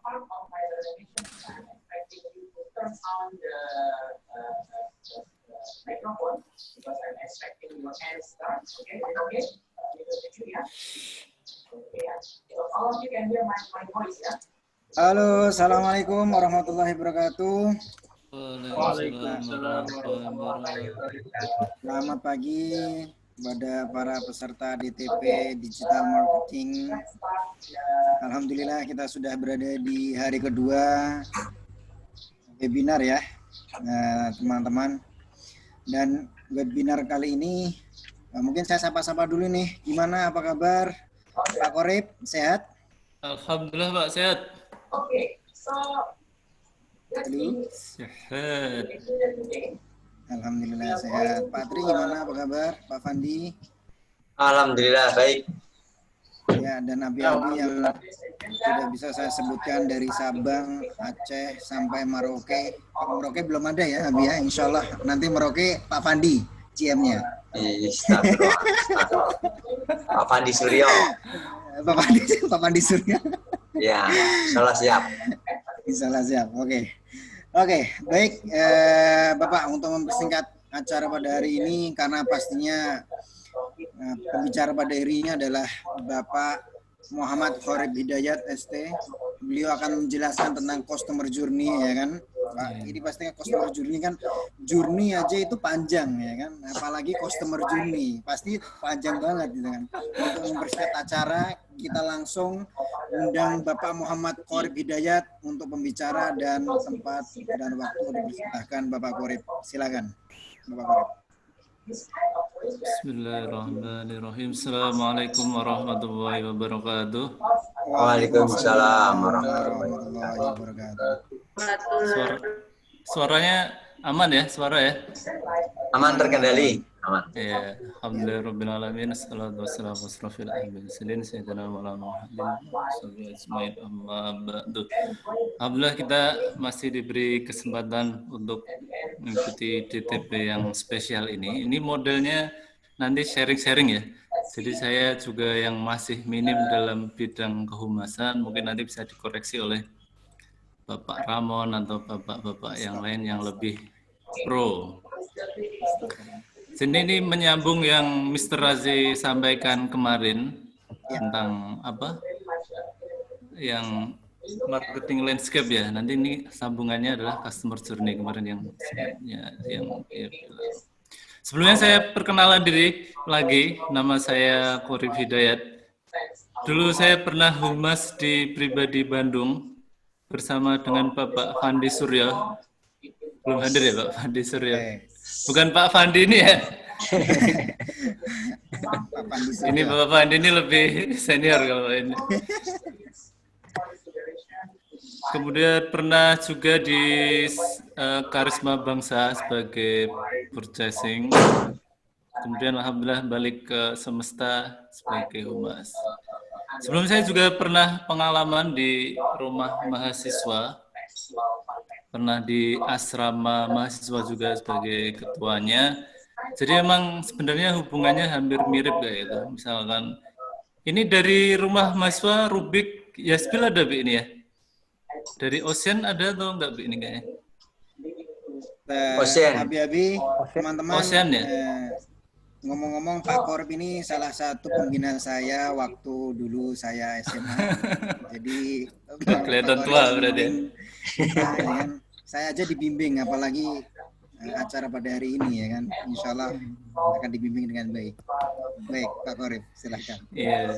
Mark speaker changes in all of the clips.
Speaker 1: Halo, assalamualaikum warahmatullahi wabarakatuh.
Speaker 2: Waalaikumsalam warahmatullahi wabarakatuh.
Speaker 1: Selamat pagi kepada para peserta DTP Digital Marketing. Alhamdulillah kita sudah berada di hari kedua webinar ya, teman-teman. Dan webinar kali ini mungkin saya sapa-sapa dulu nih. Gimana, apa kabar Pak Korib? Sehat?
Speaker 2: Alhamdulillah Pak, sehat.
Speaker 1: Halo.
Speaker 2: Sehat.
Speaker 1: Alhamdulillah sehat. Pak Tri gimana, apa kabar? Pak Fandi?
Speaker 3: Alhamdulillah baik.
Speaker 1: Ya, dan abi-abi yang sudah bisa saya sebutkan dari Sabang, Aceh sampai Merauke. Merauke belum ada ya, abi ya. Insya Allah nanti Merauke Pak Fandi GM-nya.
Speaker 3: Pak Fandi Suryo.
Speaker 1: Pak Fandi Suryo.
Speaker 3: Ya, salah siap.
Speaker 1: Salah siap. Oke, baik, Bapak, untuk mempersingkat acara pada hari ini, karena pastinya pembicara pada hari ini adalah Bapak Muhammad Qorib Hidayat ST. Beliau akan menjelaskan tentang customer journey, ya kan, Pak. Ini pastinya customer journey kan, journey aja itu panjang, ya kan, apalagi customer journey pasti panjang banget, gitu kan. Untuk mempersingkat acara, kita langsung undang Bapak Muhammad Qorib Hidayat untuk pembicara, dan tempat dan waktu dipersilahkan Bapak Qorib. Silakan, Bapak Qorib.
Speaker 2: Bismillahirrahmanirrahim. Assalamualaikum warahmatullahi wabarakatuh.
Speaker 3: Waalaikumsalam
Speaker 1: warahmatullahi wabarakatuh.
Speaker 2: Suaranya aman ya, suara ya?
Speaker 3: Aman, terkendali. Aman.
Speaker 2: Ya, alhamdulillah alamin. Assalatu wassalamu ala asrofil anbiya'i sayyidina Muhammad Alhamdulillah kita masih diberi kesempatan untuk mengikuti DTP yang spesial ini. Ini modelnya nanti sharing-sharing ya. Jadi saya juga yang masih minim dalam bidang kehumasan, mungkin nanti bisa dikoreksi oleh Bapak Ramon atau bapak-bapak yang lain yang lebih pro. Jadi ini menyambung yang Mr. Razi sampaikan kemarin tentang apa? Yang marketing landscape ya. Nanti ini sambungannya adalah customer journey kemarin yang sebelumnya saya perkenalan diri lagi. Nama saya Qorib Hidayat. Dulu saya pernah humas di Pribadi Bandung bersama dengan Bapak Fandi Suryo. Belum hadir ya Pak Fandi Suryo. Bukan Pak Fandi ini ya. Ini Bapak Fandi ini lebih senior kalau ini. Kemudian pernah juga di Karisma Bangsa sebagai purchasing. Kemudian alhamdulillah balik ke Semesta sebagai humas. Sebelum saya juga pernah pengalaman di rumah mahasiswa. Pernah di asrama mahasiswa juga sebagai ketuanya. Jadi emang sebenarnya hubungannya hampir mirip kayak itu. Misalkan ini dari rumah mahasiswa Rubik Yaspil ada Bi ini ya? Dari Ocean ada atau enggak Bi ini kayaknya?
Speaker 3: Ocean.
Speaker 1: Abi-abi, teman-teman.
Speaker 2: Ocean ya?
Speaker 1: Ngomong-ngomong, Pak Qorib ini salah satu pembina saya waktu dulu saya SMA. Jadi
Speaker 2: kelihatan tua berarti.
Speaker 1: Nah, ya kan? Saya aja dibimbing, apalagi acara pada hari ini, ya kan. Insya Allah akan dibimbing dengan baik. Baik, Pak Qorib, silahkan.
Speaker 2: Iya.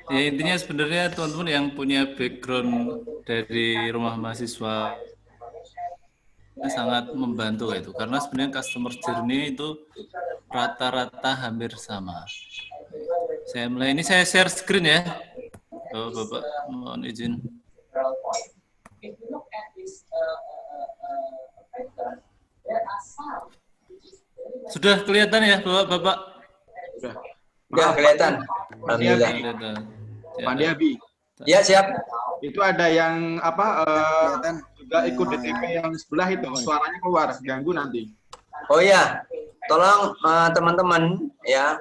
Speaker 2: Ya, intinya sebenarnya teman-teman yang punya background dari rumah mahasiswa sangat membantu itu, karena sebenarnya customer journey itu rata-rata hampir sama. Saya mulai, ini saya share screen ya. Oh, Bapak mohon izin. Sudah kelihatan ya Bapak-bapak?
Speaker 3: Sudah kelihatan. Alhamdulillah.
Speaker 4: Pandi Abi.
Speaker 3: Ya, siap.
Speaker 4: Itu ada yang apa juga ikut DTP yang sebelah itu, suaranya keluar, ganggu nanti.
Speaker 3: Oh ya, tolong teman-teman ya,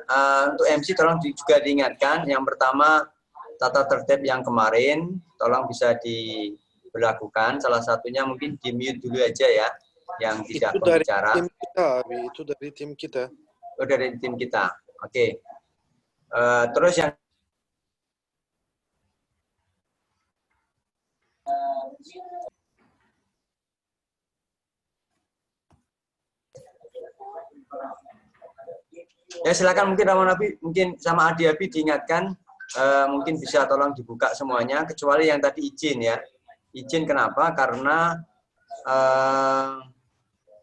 Speaker 3: untuk MC tolong juga diingatkan. Yang pertama, tata tertib yang kemarin tolong bisa diberlakukan. Salah satunya mungkin di mute dulu aja ya, yang tidak
Speaker 5: Itu dari
Speaker 3: pembicara.
Speaker 5: tim kita, Abi. Itu dari tim kita.
Speaker 3: Oh, dari tim kita. Oke. Terus yang ya silakan mungkin Ramon Abi, mungkin sama Adi Abi diingatkan, mungkin bisa tolong dibuka semuanya, kecuali yang tadi izin ya. Izin kenapa? Karena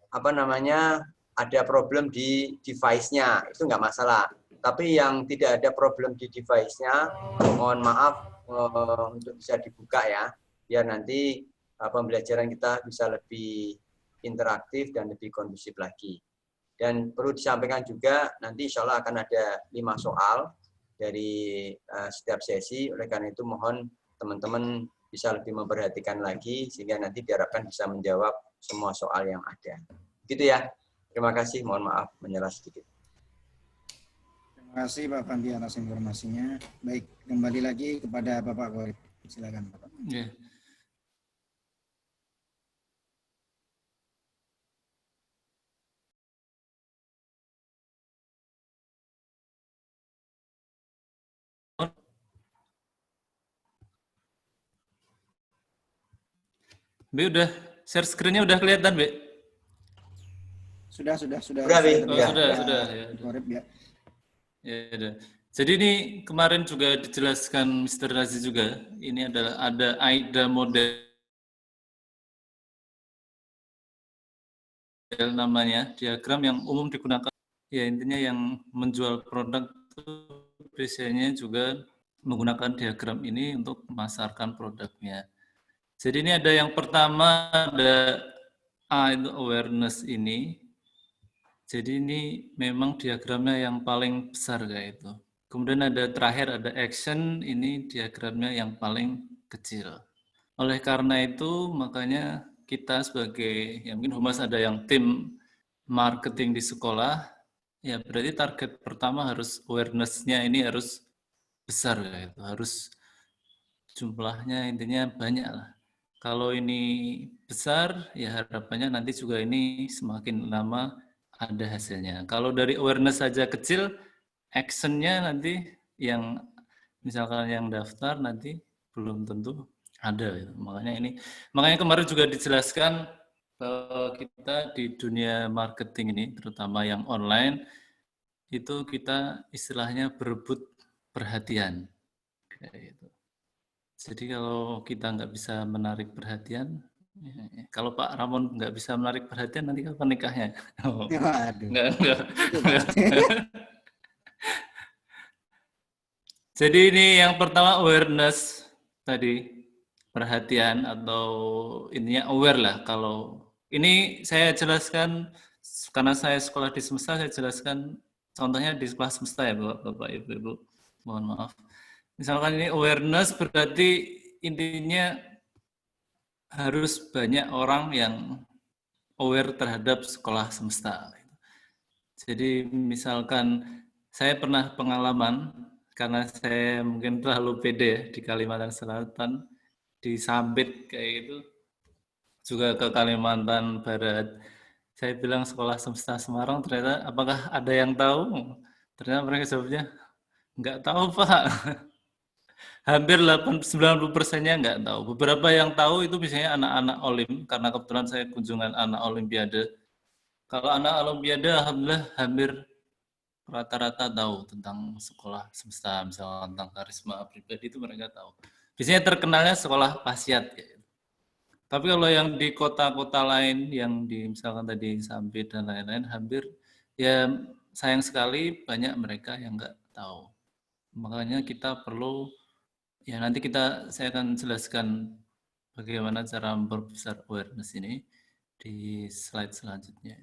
Speaker 3: apa namanya, ada problem di device-nya, itu nggak masalah. Tapi yang tidak ada problem di device-nya, mohon maaf untuk bisa dibuka ya, biar nanti pembelajaran kita bisa lebih interaktif dan lebih kondusif lagi. Dan perlu disampaikan juga, nanti insya Allah akan ada 5 soal dari setiap sesi, oleh karena itu mohon teman-teman bisa lebih memperhatikan lagi, sehingga nanti diharapkan bisa menjawab semua soal yang ada. Gitu ya. Terima kasih, mohon maaf menyela sedikit.
Speaker 1: Terima kasih Pak Fandi atas informasinya. Baik, kembali lagi kepada Bapak Qorib. Silakan Bapak.
Speaker 2: Ya. Be, udah share screen-nya udah kelihatan, Be?
Speaker 1: Sudah.
Speaker 3: Sudah, Bi.
Speaker 2: Oh,
Speaker 3: Ya.
Speaker 2: sudah. Ya,
Speaker 1: Qorib ya.
Speaker 2: ya, udah. Jadi ini kemarin juga dijelaskan Mr. Razi juga, ini adalah ada AIDA model namanya, diagram yang umum digunakan. Ya, intinya yang menjual produk itu biasanya juga menggunakan diagram ini untuk memasarkan produknya. Jadi ini ada yang pertama, ada A itu awareness ini. Jadi ini memang diagramnya yang paling besar kayak itu. Kemudian ada terakhir ada action, ini diagramnya yang paling kecil. Oleh karena itu makanya kita sebagai, ya mungkin Humas ada yang tim marketing di sekolah, ya berarti target pertama harus awareness-nya ini harus besar kayak itu, harus jumlahnya intinya banyak lah. Kalau ini besar, ya harapannya nanti juga ini semakin lama ada hasilnya. Kalau dari awareness saja kecil, action-nya nanti yang misalkan yang daftar nanti belum tentu ada. Makanya kemarin juga dijelaskan bahwa kita di dunia marketing ini, terutama yang online, itu kita istilahnya berebut perhatian. Kayak gitu. Jadi kalau kita nggak bisa menarik perhatian, kalau Pak Ramon nggak bisa menarik perhatian, nanti kapan nikahnya? Oh,
Speaker 1: Waduh.
Speaker 2: enggak. Jadi ini yang pertama awareness tadi, perhatian atau intinya aware lah. Kalau ini saya jelaskan, karena saya sekolah di semesta, saya jelaskan contohnya di sekolah semesta ya Bapak Ibu. Mohon maaf. Misalkan ini awareness berarti intinya harus banyak orang yang aware terhadap sekolah semesta. Jadi misalkan saya pernah pengalaman, karena saya mungkin terlalu pede ya, di Kalimantan Selatan, di Sambit kayak gitu, juga ke Kalimantan Barat. Saya bilang sekolah semesta Semarang, ternyata apakah ada yang tahu? Ternyata mereka jawabnya, nggak tahu Pak. Hampir 90%-nya nggak tahu. Beberapa yang tahu itu misalnya anak-anak Olim, karena kebetulan saya kunjungan anak Olimpiade. Kalau anak Olimpiade, alhamdulillah hampir rata-rata tahu tentang sekolah semesta, misalnya tentang karisma pribadi itu mereka tahu. Biasanya terkenalnya sekolah Pasyat. Ya. Tapi kalau yang di kota-kota lain, yang di misalkan tadi Sampit dan lain-lain, hampir ya sayang sekali banyak mereka yang nggak tahu. Makanya kita perlu, ya nanti saya akan jelaskan bagaimana cara memperbesar awareness ini di slide selanjutnya.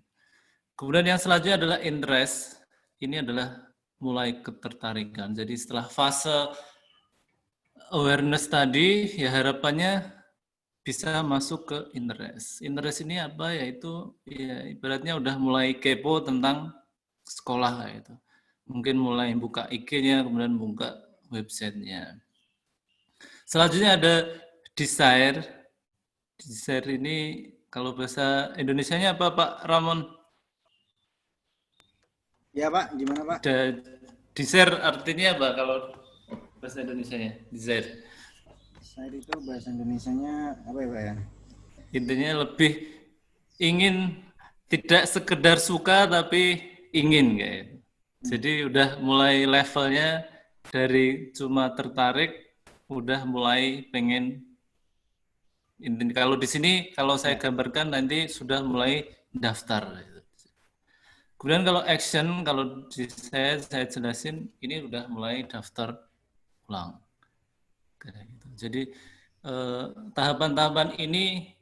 Speaker 2: Kemudian yang selanjutnya adalah interest. Ini adalah mulai ketertarikan. Jadi setelah fase awareness tadi, ya harapannya bisa masuk ke interest. Interest ini apa? Yaitu ya ibaratnya udah mulai kepo tentang sekolah itu. Mungkin mulai buka IG-nya, kemudian buka websitenya. Selanjutnya ada desire. Di-share ini kalau bahasa Indonesianya apa Pak Ramon?
Speaker 1: Ya Pak, gimana Pak?
Speaker 2: Di-share artinya apa kalau bahasa Indonesianya? Di-share.
Speaker 1: Share itu bahasa Indonesianya apa ya Pak ya?
Speaker 2: Intinya lebih ingin, tidak sekedar suka tapi ingin kayak. Jadi udah mulai levelnya dari cuma tertarik, udah mulai pengen. Kalau di sini kalau saya gambarkan nanti sudah mulai daftar. Kemudian kalau action, kalau di saya jelasin ini udah mulai daftar ulang. Kayak gitu. Jadi tahapan-tahapan ini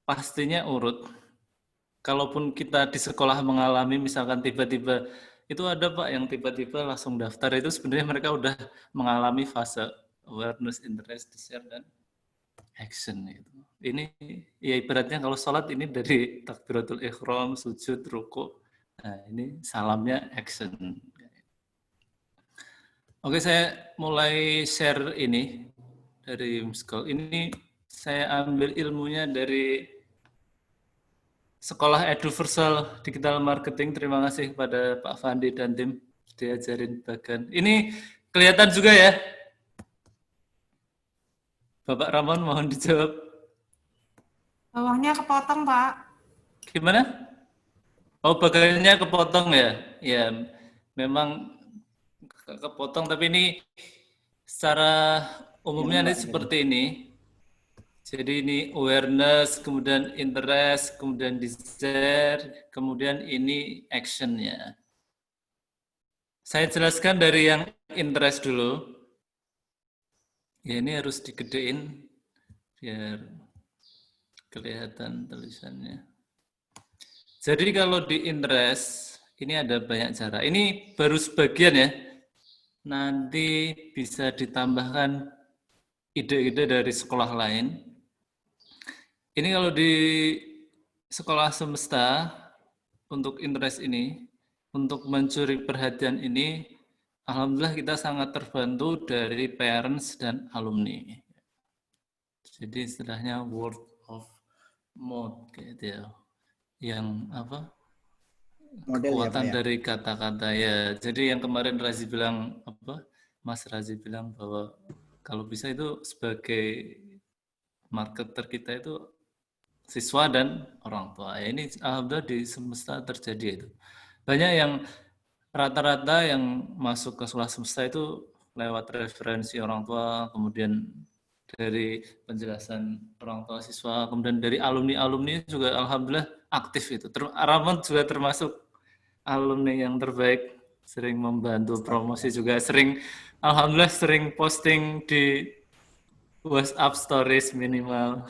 Speaker 2: pastinya urut. Kalaupun kita di sekolah mengalami misalkan tiba-tiba itu ada Pak yang tiba-tiba langsung daftar, itu sebenarnya mereka udah mengalami fase awareness, interest, desire, dan action itu. Ini ya ibaratnya kalau sholat ini dari takbiratul ihram, sujud, ruku. Nah, ini salamnya action. Oke, saya mulai share ini dari School. Ini saya ambil ilmunya dari Sekolah Eduversal Digital Marketing. Terima kasih kepada Pak Fandi dan tim diajarin bagian. Ini kelihatan juga ya? Bapak Ramon mohon dijawab.
Speaker 6: Bawahnya kepotong, Pak.
Speaker 2: Gimana? Oh, bagiannya kepotong ya? Ya, memang kepotong, tapi ini secara umumnya ini seperti ini. Jadi ini awareness, kemudian interest, kemudian desire, kemudian ini action-nya. Saya jelaskan dari yang interest dulu. Ya ini harus digedein biar kelihatan tulisannya. Jadi kalau di interest, ini ada banyak cara. Ini baru sebagian ya. Nanti bisa ditambahkan ide-ide dari sekolah lain. Ini kalau di sekolah semesta, untuk interest ini, untuk mencuri perhatian ini, alhamdulillah kita sangat terbantu dari parents dan alumni. Jadi istilahnya word of mouth gitu ya. Yang apa?
Speaker 1: Model
Speaker 2: Kekuatan
Speaker 1: ya, Pak, ya?
Speaker 2: dari kata-kata ya. Jadi yang kemarin Razi bilang apa? Mas Razi bilang bahwa kalau bisa itu sebagai marketer kita itu siswa dan orang tua. Ya, ini alhamdulillah di semesta terjadi itu. Banyak yang rata-rata yang masuk ke sekolah semesta itu lewat referensi orang tua, kemudian dari penjelasan orang tua siswa, kemudian dari alumni-alumni juga alhamdulillah aktif itu. Ramon juga termasuk alumni yang terbaik, sering membantu promosi juga, sering alhamdulillah sering posting di WhatsApp stories minimal.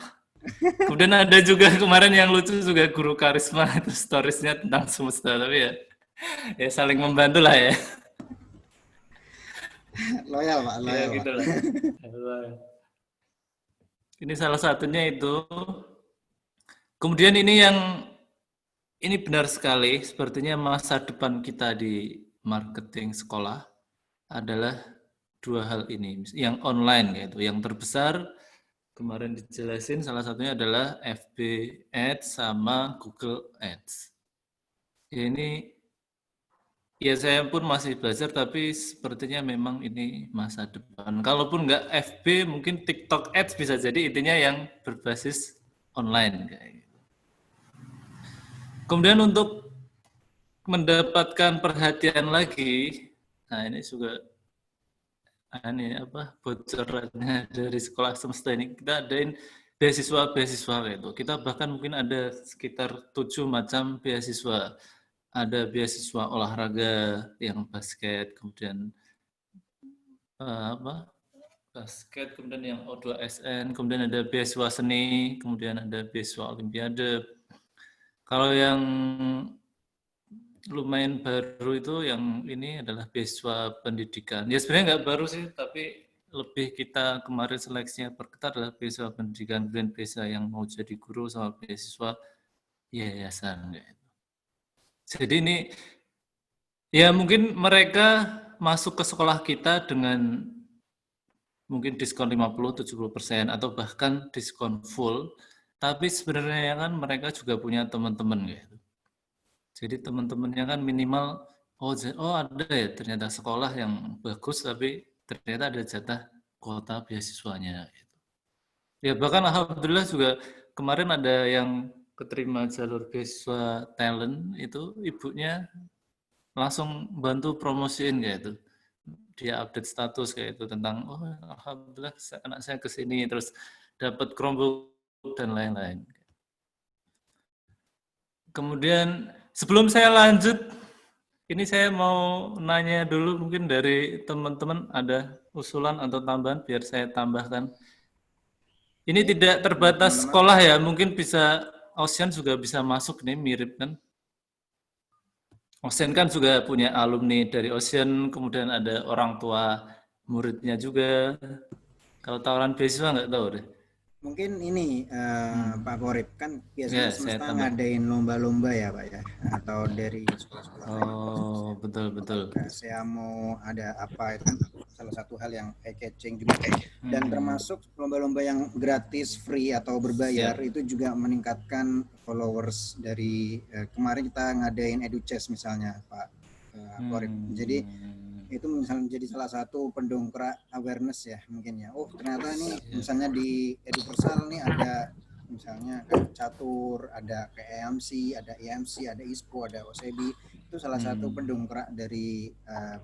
Speaker 2: Kemudian ada juga kemarin yang lucu juga guru karisma itu storiesnya tentang semesta, tapi ya saling membantu lah ya.
Speaker 1: Loyal Pak,
Speaker 2: Ya
Speaker 1: loyal Pak.
Speaker 2: gitu lah. Ini salah satunya itu. Kemudian ini benar sekali, sepertinya masa depan kita di marketing sekolah adalah dua hal ini, yang online yaitu yang terbesar. Kemarin dijelasin salah satunya adalah FB Ads sama Google Ads. Ini ya saya pun masih belajar, tapi sepertinya memang ini masa depan. Kalaupun nggak FB, mungkin TikTok Ads bisa jadi, intinya yang berbasis online kayak gitu. Kemudian untuk mendapatkan perhatian lagi, nah ini juga ini apa bocorannya dari sekolah semesta ini, kita adain beasiswa itu. Kita bahkan mungkin ada sekitar 7 macam beasiswa. Ada beasiswa olahraga yang basket, kemudian basket, kemudian yang O2SN, kemudian ada beasiswa seni, kemudian ada beasiswa olimpiade. Kalau yang lumayan baru itu yang ini adalah beasiswa pendidikan. Ya sebenarnya nggak baru sih, tapi lebih kita kemarin seleksinya perketat adalah beasiswa pendidikan, kemudian beasiswa yang mau jadi guru sama beasiswa yayasan. Jadi ini ya mungkin mereka masuk ke sekolah kita dengan mungkin diskon 50-70% atau bahkan diskon full, tapi sebenarnya kan mereka juga punya teman-teman gitu. Jadi teman-temannya kan minimal oh ada ya ternyata sekolah yang bagus tapi ternyata ada jatah kuota beasiswanya gitu. Ya bahkan alhamdulillah juga kemarin ada yang keterima jalur beasiswa talent itu ibunya langsung bantu promosiin kayak itu. Dia update status kayak itu tentang alhamdulillah anak saya kesini terus dapat Chromebook dan lain-lain. Kemudian sebelum saya lanjut, ini saya mau nanya dulu mungkin dari teman-teman ada usulan atau tambahan biar saya tambahkan. Ini tidak terbatas sekolah ya, mungkin bisa Ocean juga bisa masuk nih, mirip kan? Ocean kan juga punya alumni dari Ocean, kemudian ada orang tua muridnya juga. Kalau tawaran beasiswa nggak tahu deh.
Speaker 1: Mungkin ini Pak Korib kan
Speaker 2: Ya,
Speaker 1: biasanya
Speaker 2: saya
Speaker 1: semesta
Speaker 2: tambah.
Speaker 1: ngadain lomba-lomba ya Pak ya, atau dari sekolah-sekolah lain.
Speaker 2: Oh, betul.
Speaker 1: Nah, saya mau ada apa itu kan salah satu hal yang eye-catching juga. Dan termasuk lomba-lomba yang gratis, free atau berbayar itu juga meningkatkan followers dari kemarin kita ngadain EduChess misalnya Pak Korib. Jadi itu misalnya jadi salah satu pendongkrak awareness ya mungkin ya. Oh ternyata nih misalnya di Eduversal nih ada misalnya kayak catur, ada KMC, ada EMC, ada ISPO, ada OSEBI. Itu salah satu pendongkrak dari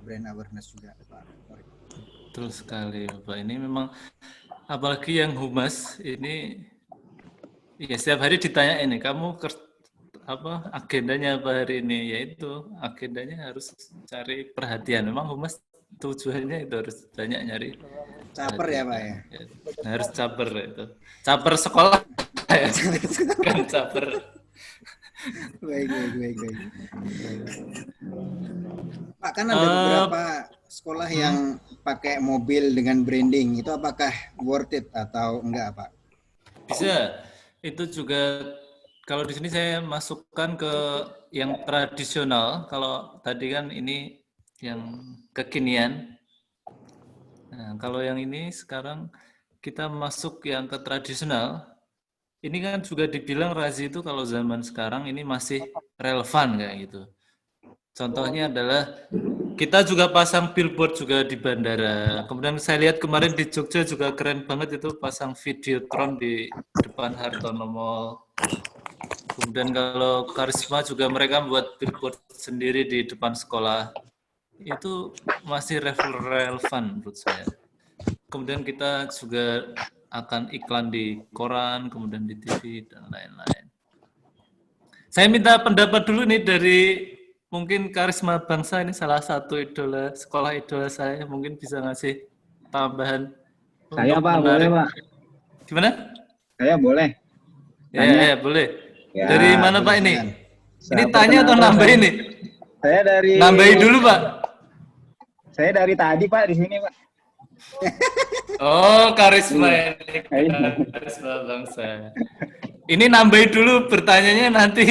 Speaker 1: brand awareness juga Pak.
Speaker 2: Betul sekali Bapak. Ini memang apalagi yang humas ini ya setiap hari ditanya ini kamu agendanya apa hari ini, yaitu agendanya harus cari perhatian. Memang humas tujuannya itu harus banyak nyari
Speaker 1: caper ya Pak ya.
Speaker 2: Harus caper itu. Caper sekolah ya. Kan caper.
Speaker 1: Baik. Pak kan ada beberapa sekolah yang pakai mobil dengan branding. Itu apakah worth it atau enggak Pak?
Speaker 2: Bisa. Itu juga kalau di sini saya masukkan ke yang tradisional. Kalau tadi kan ini yang kekinian. Nah, kalau yang ini sekarang kita masuk yang ke tradisional. Ini kan juga dibilang Razi itu kalau zaman sekarang ini masih relevan kayak gitu. Contohnya adalah kita juga pasang billboard juga di bandara. Kemudian saya lihat kemarin di Jogja juga keren banget itu pasang videotron di depan Hartono Mall. Kemudian kalau Karisma juga mereka buat billboard sendiri di depan sekolah. Itu masih relevan menurut saya. Kemudian kita juga akan iklan di koran, kemudian di TV, dan lain-lain. Saya minta pendapat dulu nih dari mungkin Karisma Bangsa, ini salah satu idola, sekolah idola saya, mungkin bisa ngasih tambahan.
Speaker 7: Saya Pak, boleh Pak?
Speaker 2: Gimana?
Speaker 7: Saya boleh.
Speaker 2: Ya, boleh.
Speaker 7: Ya,
Speaker 2: dari mana Pak ini? Ini
Speaker 7: Sahabat
Speaker 2: tanya atau
Speaker 7: kenapa
Speaker 2: nambah
Speaker 7: saya?
Speaker 2: ini?
Speaker 7: Saya dari...
Speaker 2: Nambahin dulu Pak.
Speaker 7: Saya dari tadi Pak di sini Pak.
Speaker 2: Oh, Karisma ini. Karisma Bangsa. Ini nambahin dulu pertanyaannya nanti.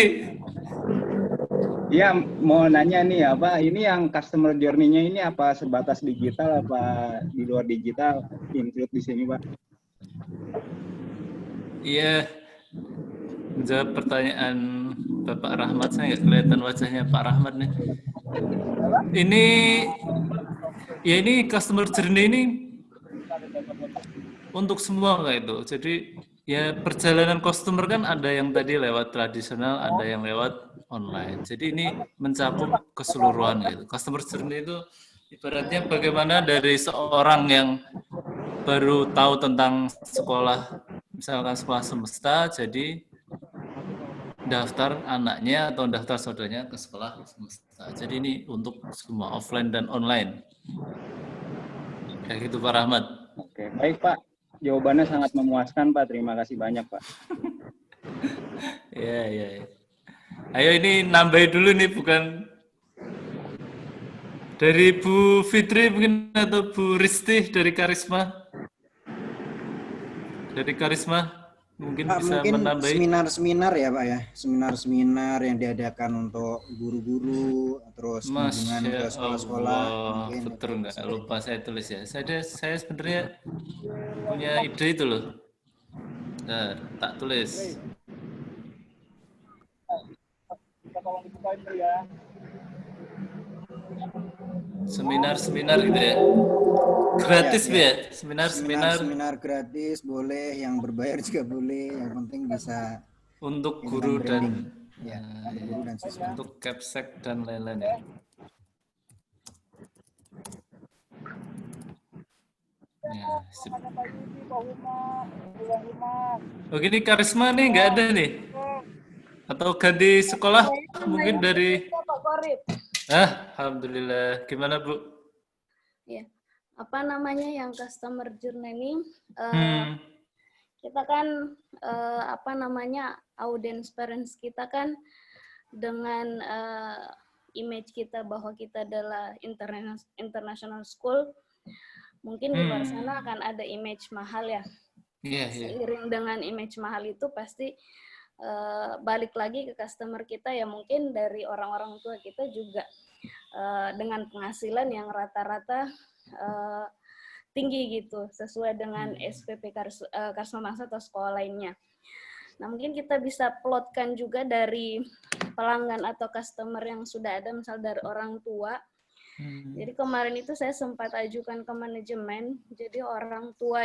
Speaker 7: Iya, mau nanya nih apa, ini yang customer journey-nya ini apa sebatas digital apa di luar digital include di sini Pak?
Speaker 2: Iya, menjawab pertanyaan Bapak Rahmat, saya nggak kelihatan wajahnya Pak Rahmat nih. Ini customer journey ini untuk semua kayak itu. Jadi ya perjalanan customer kan ada yang tadi lewat tradisional, ada yang lewat online. Jadi ini mencakup keseluruhan gitu. Customer journey itu ibaratnya bagaimana dari seorang yang baru tahu tentang sekolah, misalkan sekolah semesta, jadi daftar anaknya atau daftar saudaranya ke sekolah semesta. Jadi ini untuk semua offline dan online. Kayak gitu Pak Rahmat.
Speaker 7: Oke, baik Pak. Jawabannya sangat memuaskan Pak. Terima kasih banyak Pak.
Speaker 2: Ya. Ayo ini nambahin dulu nih, bukan dari Bu Fitri mungkin atau Bu Risti dari Karisma. Dari Karisma. mungkin
Speaker 1: Pak,
Speaker 2: bisa
Speaker 1: mungkin
Speaker 2: menambahi.
Speaker 1: seminar-seminar ya Pak ya, seminar-seminar yang diadakan untuk guru-guru, terus kunjungan
Speaker 2: Masya
Speaker 1: ke sekolah-sekolah,
Speaker 2: Allah,
Speaker 1: mungkin itu
Speaker 2: betul nggak?
Speaker 1: bisa
Speaker 2: Lupa saya tulis ya. Saya sebenarnya punya ide itu loh. Nah, tak tulis. Seminar-seminar gitu ya. Gratis
Speaker 1: ya.
Speaker 2: ya, seminar-seminar
Speaker 1: Seminar-seminar gratis boleh, yang berbayar juga boleh, yang penting bisa
Speaker 2: untuk
Speaker 1: inikan
Speaker 2: guru
Speaker 1: branding.
Speaker 2: dan
Speaker 1: Ya, untuk guru dan siswa.
Speaker 2: untuk capsek dan lain-lain ya. Ya, sip. Oh gini Karisma nih nggak ada nih? Atau ganti sekolah mungkin dari... Alhamdulillah. Gimana Bu?
Speaker 8: Ya, apa namanya yang customer journey ini? Kita kan apa namanya audience parents kita kan dengan image kita bahwa kita adalah international school, mungkin di luar sana akan ada image mahal ya. Seiring dengan image mahal itu pasti balik lagi ke customer kita ya, mungkin dari orang-orang tua kita juga dengan penghasilan yang rata-rata tinggi gitu, sesuai dengan SPP Karisma Bangsa atau sekolah lainnya. Nah, mungkin kita bisa plotkan juga dari pelanggan atau customer yang sudah ada, misal dari orang tua. Jadi kemarin itu saya sempat ajukan ke manajemen, jadi orang tua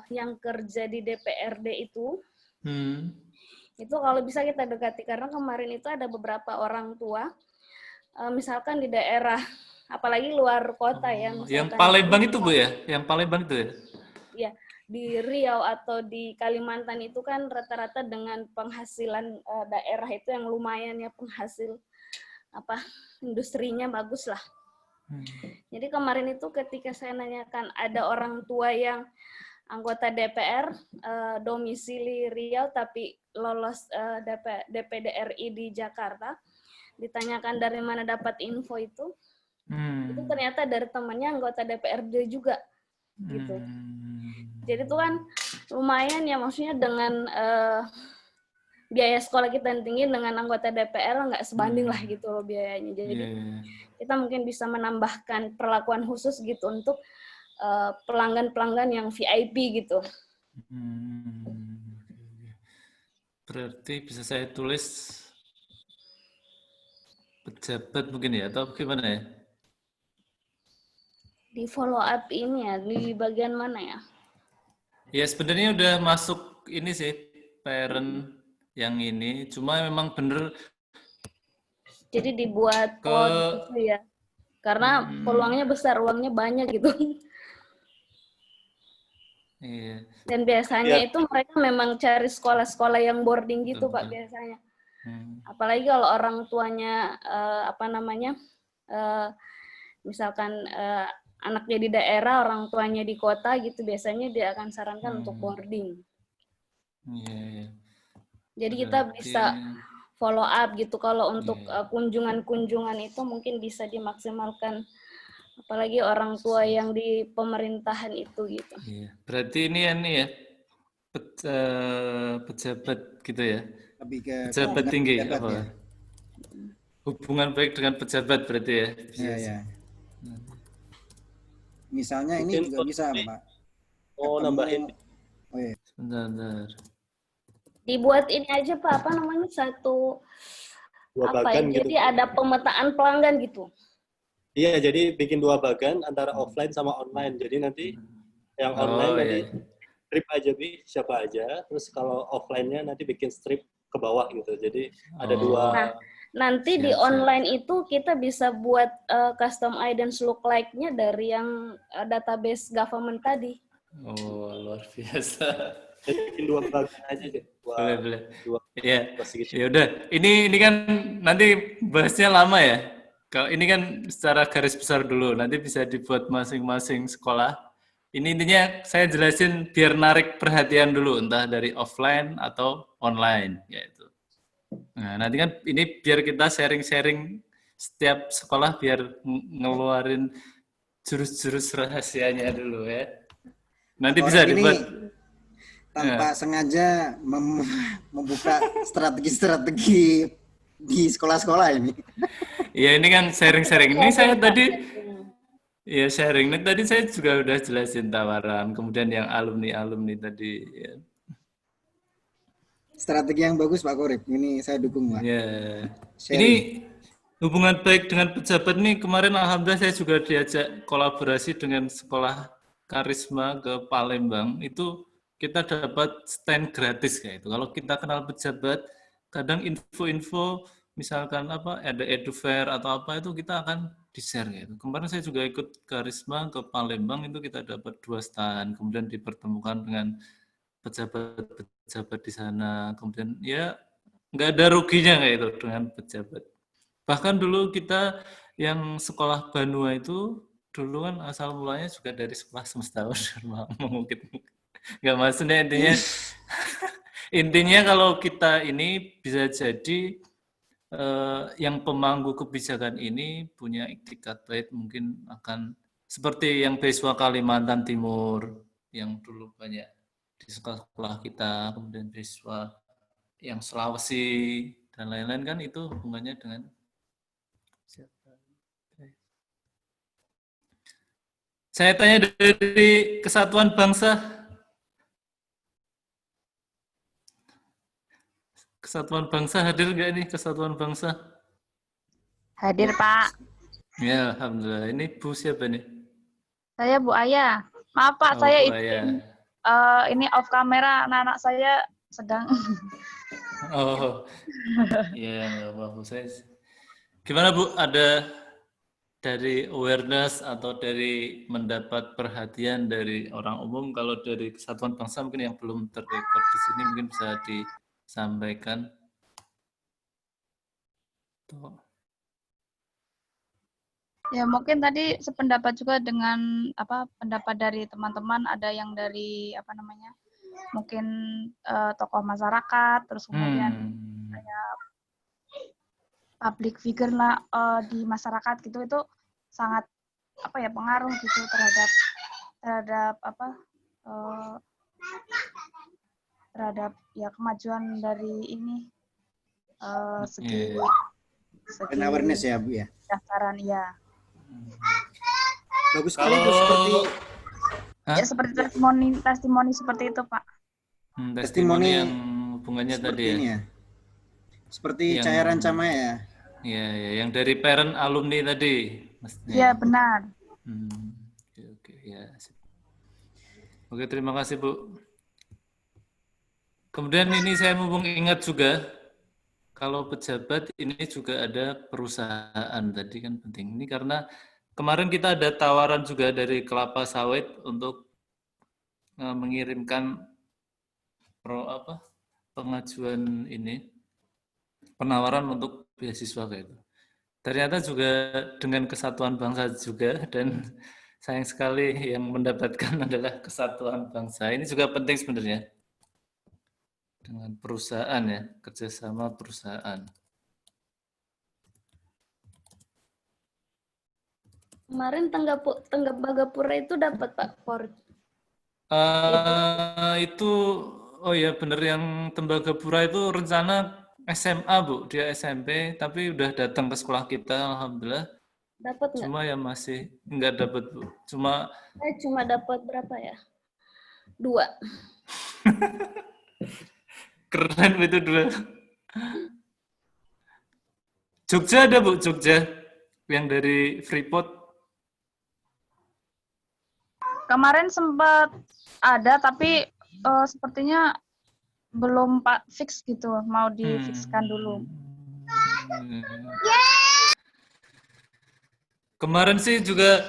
Speaker 8: yang kerja di DPRD itu kalau bisa kita dekati, karena kemarin itu ada beberapa orang tua, misalkan di daerah, apalagi luar kota ya.
Speaker 2: Yang Palembang itu Bu ya? Yang Palembang itu ya?
Speaker 8: Ya, di Riau atau di Kalimantan itu kan rata-rata dengan penghasilan daerah itu yang lumayan ya, penghasil industrinya bagus lah. Jadi kemarin itu ketika saya nanyakan ada orang tua yang anggota DPR domisili Riau tapi lolos DPD RI di Jakarta, ditanyakan dari mana dapat info itu ternyata dari temannya anggota DPRD juga gitu. Jadi itu kan lumayan ya, maksudnya dengan biaya sekolah kita yang tinggi dengan anggota DPR nggak sebanding lah gitu loh biayanya. Jadi kita mungkin bisa menambahkan perlakuan khusus gitu untuk pelanggan-pelanggan yang VIP gitu.
Speaker 2: Berarti bisa saya tulis pejabat mungkin ya, atau gimana ya?
Speaker 8: Di follow up ini ya, di bagian mana ya?
Speaker 2: Ya sebenarnya udah masuk ini sih, parent yang ini, cuma memang bener.
Speaker 8: Jadi dibuat plot gitu ya, karena peluangnya besar, uangnya banyak gitu.
Speaker 2: Iya.
Speaker 8: Dan biasanya itu mereka memang cari sekolah-sekolah yang boarding gitu Pak biasanya. Apalagi kalau orang tuanya misalkan anaknya di daerah, orang tuanya di kota gitu, biasanya dia akan sarankan untuk boarding. Jadi kita bisa follow up gitu. Kalau untuk kunjungan-kunjungan itu mungkin bisa dimaksimalkan, apalagi orang tua yang di pemerintahan itu gitu.
Speaker 2: Berarti ini ya pejabat gitu ya?
Speaker 1: Lebih ke
Speaker 2: pejabat tinggi
Speaker 1: pejabat,
Speaker 2: apa?
Speaker 1: Ya?
Speaker 2: Hubungan baik dengan pejabat berarti ya?
Speaker 1: Iya. Misalnya ini juga bisa Pak.
Speaker 9: Nambahin.
Speaker 1: Oh iya.
Speaker 2: Sebentar.
Speaker 8: Dibuat ini aja Pak, satu
Speaker 9: bagan
Speaker 8: ya? Jadi
Speaker 9: gitu.
Speaker 8: ada pemetaan pelanggan gitu.
Speaker 9: Iya, jadi bikin 2 bagan antara offline sama online. Jadi nanti yang online nanti strip aja siapa aja, terus kalau offline-nya nanti bikin strip ke bawah gitu. Jadi ada 2.
Speaker 8: Nah, nanti di online itu kita bisa buat custom identity look like-nya dari yang database government tadi.
Speaker 2: Oh, luar biasa.
Speaker 9: Jadi bikin 2 bagan aja deh.
Speaker 2: Boleh. Ya. Ya udah. Ini kan nanti bahasnya lama ya. Kalau ini kan secara garis besar dulu, nanti bisa dibuat masing-masing sekolah. Ini intinya saya jelasin biar narik perhatian dulu, entah dari offline atau online, yaitu. Nah, nanti kan ini biar kita sharing-sharing setiap sekolah biar ngeluarin jurus-jurus rahasianya dulu ya. Nanti bisa dibuat.
Speaker 1: tanpa sengaja membuka strategi-strategi di sekolah-sekolah ini.
Speaker 2: Ya ini kan sharing-sharing. Ini saya tadi ya sharing. Ini tadi saya juga udah jelasin tawaran. Kemudian yang alumni tadi. Ya.
Speaker 1: Strategi yang bagus Pak Korib. Ini saya dukung Pak.
Speaker 2: Ya.
Speaker 1: Sharing.
Speaker 2: Ini hubungan baik dengan pejabat nih. Kemarin alhamdulillah saya juga diajak kolaborasi dengan sekolah Karisma ke Palembang. Itu kita dapat stand gratis kayak itu. Kalau kita kenal pejabat, kadang info-info misalkan apa ada edufair atau apa itu kita akan di-share gitu. Kemarin saya juga ikut Karisma ke Palembang, itu kita dapat 2 stand, kemudian dipertemukan dengan pejabat-pejabat di sana, kemudian ya nggak ada ruginya kayak itu dengan pejabat. Bahkan dulu kita yang sekolah Banua itu dulu kan asal mulanya juga dari sekolah semesta mungkin nggak maksudnya intinya kalau kita ini bisa jadi yang pemangku kebijakan ini punya iktikat baik, mungkin akan seperti yang beasiswa Kalimantan Timur yang dulu banyak di sekolah kita, kemudian beasiswa yang Sulawesi dan lain-lain, kan itu hubungannya dengan saya tanya dari Kesatuan Bangsa. Kesatuan Bangsa hadir nggak ini? Kesatuan Bangsa?
Speaker 10: Hadir, Pak.
Speaker 2: Ya, alhamdulillah. Ini Bu siapa nih?
Speaker 10: Saya Bu Aya. Maaf, Pak, saya
Speaker 2: Bu Aya.
Speaker 10: ini off kamera, anak-anak saya sedang.
Speaker 2: Oh, iya, nggak apa-apa. Saya gimana Bu? Ada dari awareness atau dari mendapat perhatian dari orang umum, kalau dari Kesatuan Bangsa mungkin yang belum terrecord di sini mungkin bisa disampaikan. Tuh.
Speaker 10: Ya, mungkin tadi sependapat juga dengan pendapat dari teman-teman, ada yang dari mungkin tokoh masyarakat, terus kemudian kayak public figure lah di masyarakat gitu, itu sangat pengaruh gitu terhadap ya kemajuan dari ini segi
Speaker 1: awareness ya Bu ya.
Speaker 10: Pendaftaran ya.
Speaker 1: Bagus sekali itu seperti
Speaker 10: ya seperti testimoni seperti itu Pak.
Speaker 2: Testimoni yang hubungannya tadi ya.
Speaker 1: Seperti cairan camaya.
Speaker 2: Ya, yang dari parent alumni tadi.
Speaker 10: Iya, benar.
Speaker 2: Oke, ya. Oke, terima kasih Bu. Kemudian ini saya mumpung ingat juga, kalau pejabat ini juga ada perusahaan tadi kan penting. Ini karena kemarin kita ada tawaran juga dari Kelapa Sawit untuk mengirimkan pengajuan ini, penawaran untuk beasiswa kayak itu. Ternyata juga dengan Kesatuan Bangsa juga, dan sayang sekali yang mendapatkan adalah Kesatuan Bangsa. Ini juga penting sebenarnya dengan perusahaan ya, kerjasama perusahaan.
Speaker 8: Kemarin Tembagapura itu dapat Pak Por.
Speaker 2: Itu oh ya benar, yang Tembagapura itu rencana SMA Bu, dia SMP tapi udah datang ke sekolah kita, alhamdulillah.
Speaker 8: Dapat nggak?
Speaker 2: Cuma ya masih nggak dapat Bu. Saya
Speaker 8: cuma dapat berapa ya? 2.
Speaker 2: Keren itu 2. Jogja ada Bu, Jogja yang dari Freeport.
Speaker 10: Kemarin sempat ada tapi sepertinya belum Pak fix gitu, mau difikskan dulu.
Speaker 2: Kemarin sih juga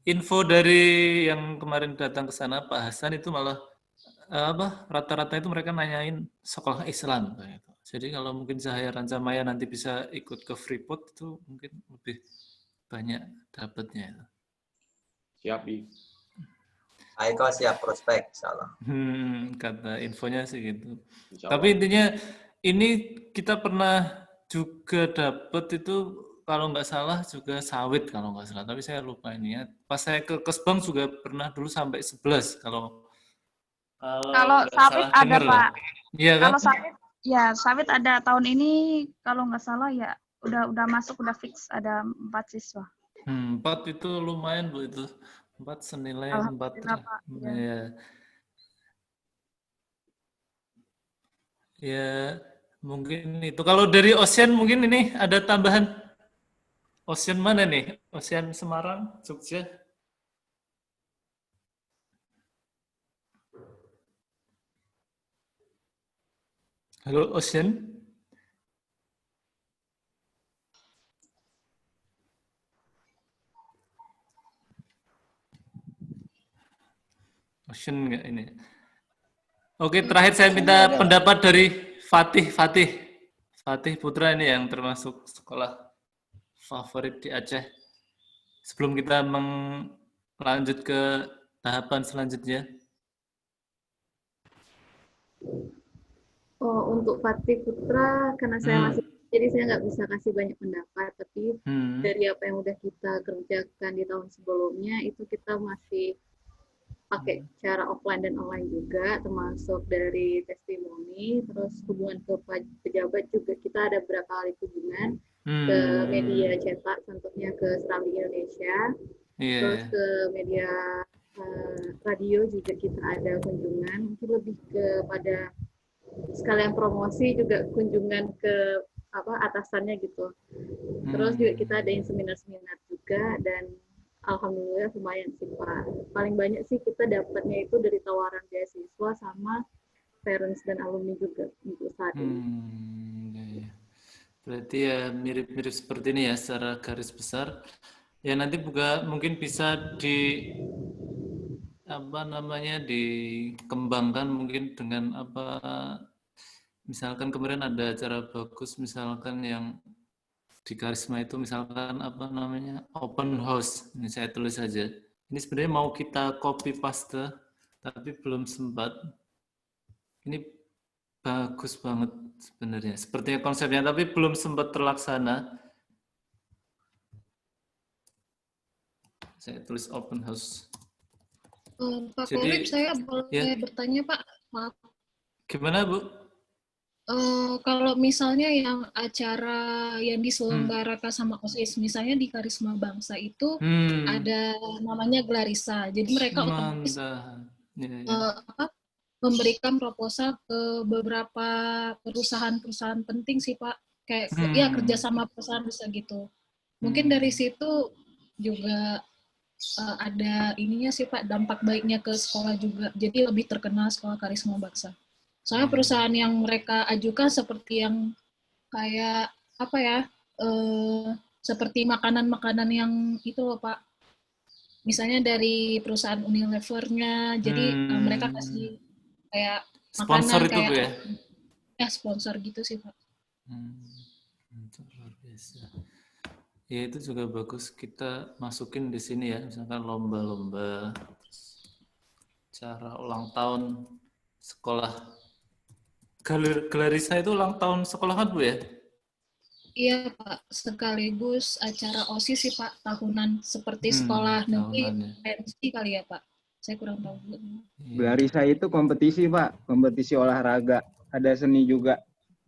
Speaker 2: info dari yang kemarin datang ke sana Pak Hasan itu malah rata-rata itu mereka nanyain sekolah Islam kayak itu. Jadi kalau mungkin Cahaya Rancamaya nanti bisa ikut ke Freeport itu mungkin lebih banyak dapatnya.
Speaker 4: Siap,
Speaker 3: Aiko siap prospek, insyaallah.
Speaker 2: Kata infonya sih gitu. Tapi intinya ini kita pernah juga dapat itu kalau nggak salah juga sawit kalau nggak salah. Tapi saya lupa ini ya. Pas saya ke Kesbang juga pernah dulu sampai 11 kalau
Speaker 10: Kalau
Speaker 2: nggak
Speaker 10: sawit
Speaker 2: salah
Speaker 10: ada
Speaker 2: denger lah.
Speaker 10: Pak.
Speaker 2: Iya kan?
Speaker 10: Kalau sawit, ya sawit ada tahun ini kalau nggak salah ya udah masuk udah fix ada 4 siswa.
Speaker 2: 4 itu lumayan Bu itu. 4 senilai 4.
Speaker 10: Alhamdulillah Pak. Ya.
Speaker 2: Ya. Ya, mungkin itu. Kalau dari Ocean mungkin ini ada tambahan. Ocean mana nih? Ocean Semarang, Jogja? Halo Ocean? Ocean enggak ini? Oke, terakhir saya minta pendapat dari Fatih. Fatih Putra ini yang termasuk sekolah favorit di Aceh. Sebelum kita lanjut ke tahapan selanjutnya.
Speaker 11: Oh, untuk Fatih Putra, karena saya masih, jadi saya nggak bisa kasih banyak pendapat, tapi dari apa yang udah kita kerjakan di tahun sebelumnya, itu kita masih pakai cara offline dan online juga, termasuk dari testimoni, terus hubungan ke pejabat juga kita ada beberapa kali kunjungan ke media cetak, contohnya ke Serambi Indonesia, terus ke media radio juga kita ada kunjungan, mungkin lebih kepada sekalian promosi juga kunjungan ke atasannya gitu. Terus juga kita adain seminar-seminar juga dan alhamdulillah lumayan sih Pak. Paling banyak sih kita dapatnya itu dari tawaran beasiswa sama parents dan alumni juga untuk saat ini.
Speaker 2: Berarti ya mirip-mirip seperti ini ya secara garis besar. Ya nanti juga mungkin bisa dikembangkan mungkin dengan misalkan kemarin ada acara bagus misalkan yang di Karisma itu misalkan open house. Ini saya tulis saja. Ini sebenarnya mau kita copy paste tapi belum sempat. Ini bagus banget sebenarnya. Sepertinya konsepnya tapi belum sempat terlaksana. Saya tulis open house.
Speaker 11: Pak Korib, saya boleh bertanya Pak? Maaf.
Speaker 2: Gimana Bu?
Speaker 11: Kalau misalnya yang acara yang diselenggarakan sama OSIS, misalnya di Karisma Bangsa itu ada namanya Glarisa. Jadi mereka otomatis memberikan proposal ke beberapa perusahaan-perusahaan penting sih Pak. Kayak ya kerjasama perusahaan bisa gitu. Mungkin dari situ juga ada ininya sih Pak, dampak baiknya ke sekolah juga. Jadi lebih terkenal sekolah Karisma Bangsa. Soalnya perusahaan yang mereka ajukan seperti yang kayak seperti makanan-makanan yang itu loh Pak. Misalnya dari perusahaan Unilever-nya, jadi mereka kasih kayak
Speaker 2: sponsor
Speaker 11: makanan
Speaker 2: itu
Speaker 11: kayak
Speaker 2: ya
Speaker 11: sponsor gitu sih Pak.
Speaker 2: Luar biasa. Ya itu juga bagus kita masukin di sini ya, misalkan lomba-lomba, cara ulang tahun sekolah. Glarisa itu ulang tahun sekolah kan Bu ya?
Speaker 11: Iya Pak, sekaligus acara OSIS sih Pak, tahunan seperti sekolah negeri pensi kali ya Pak. Saya kurang tahu.
Speaker 7: Glarisa itu kompetisi Pak, kompetisi olahraga, ada seni juga.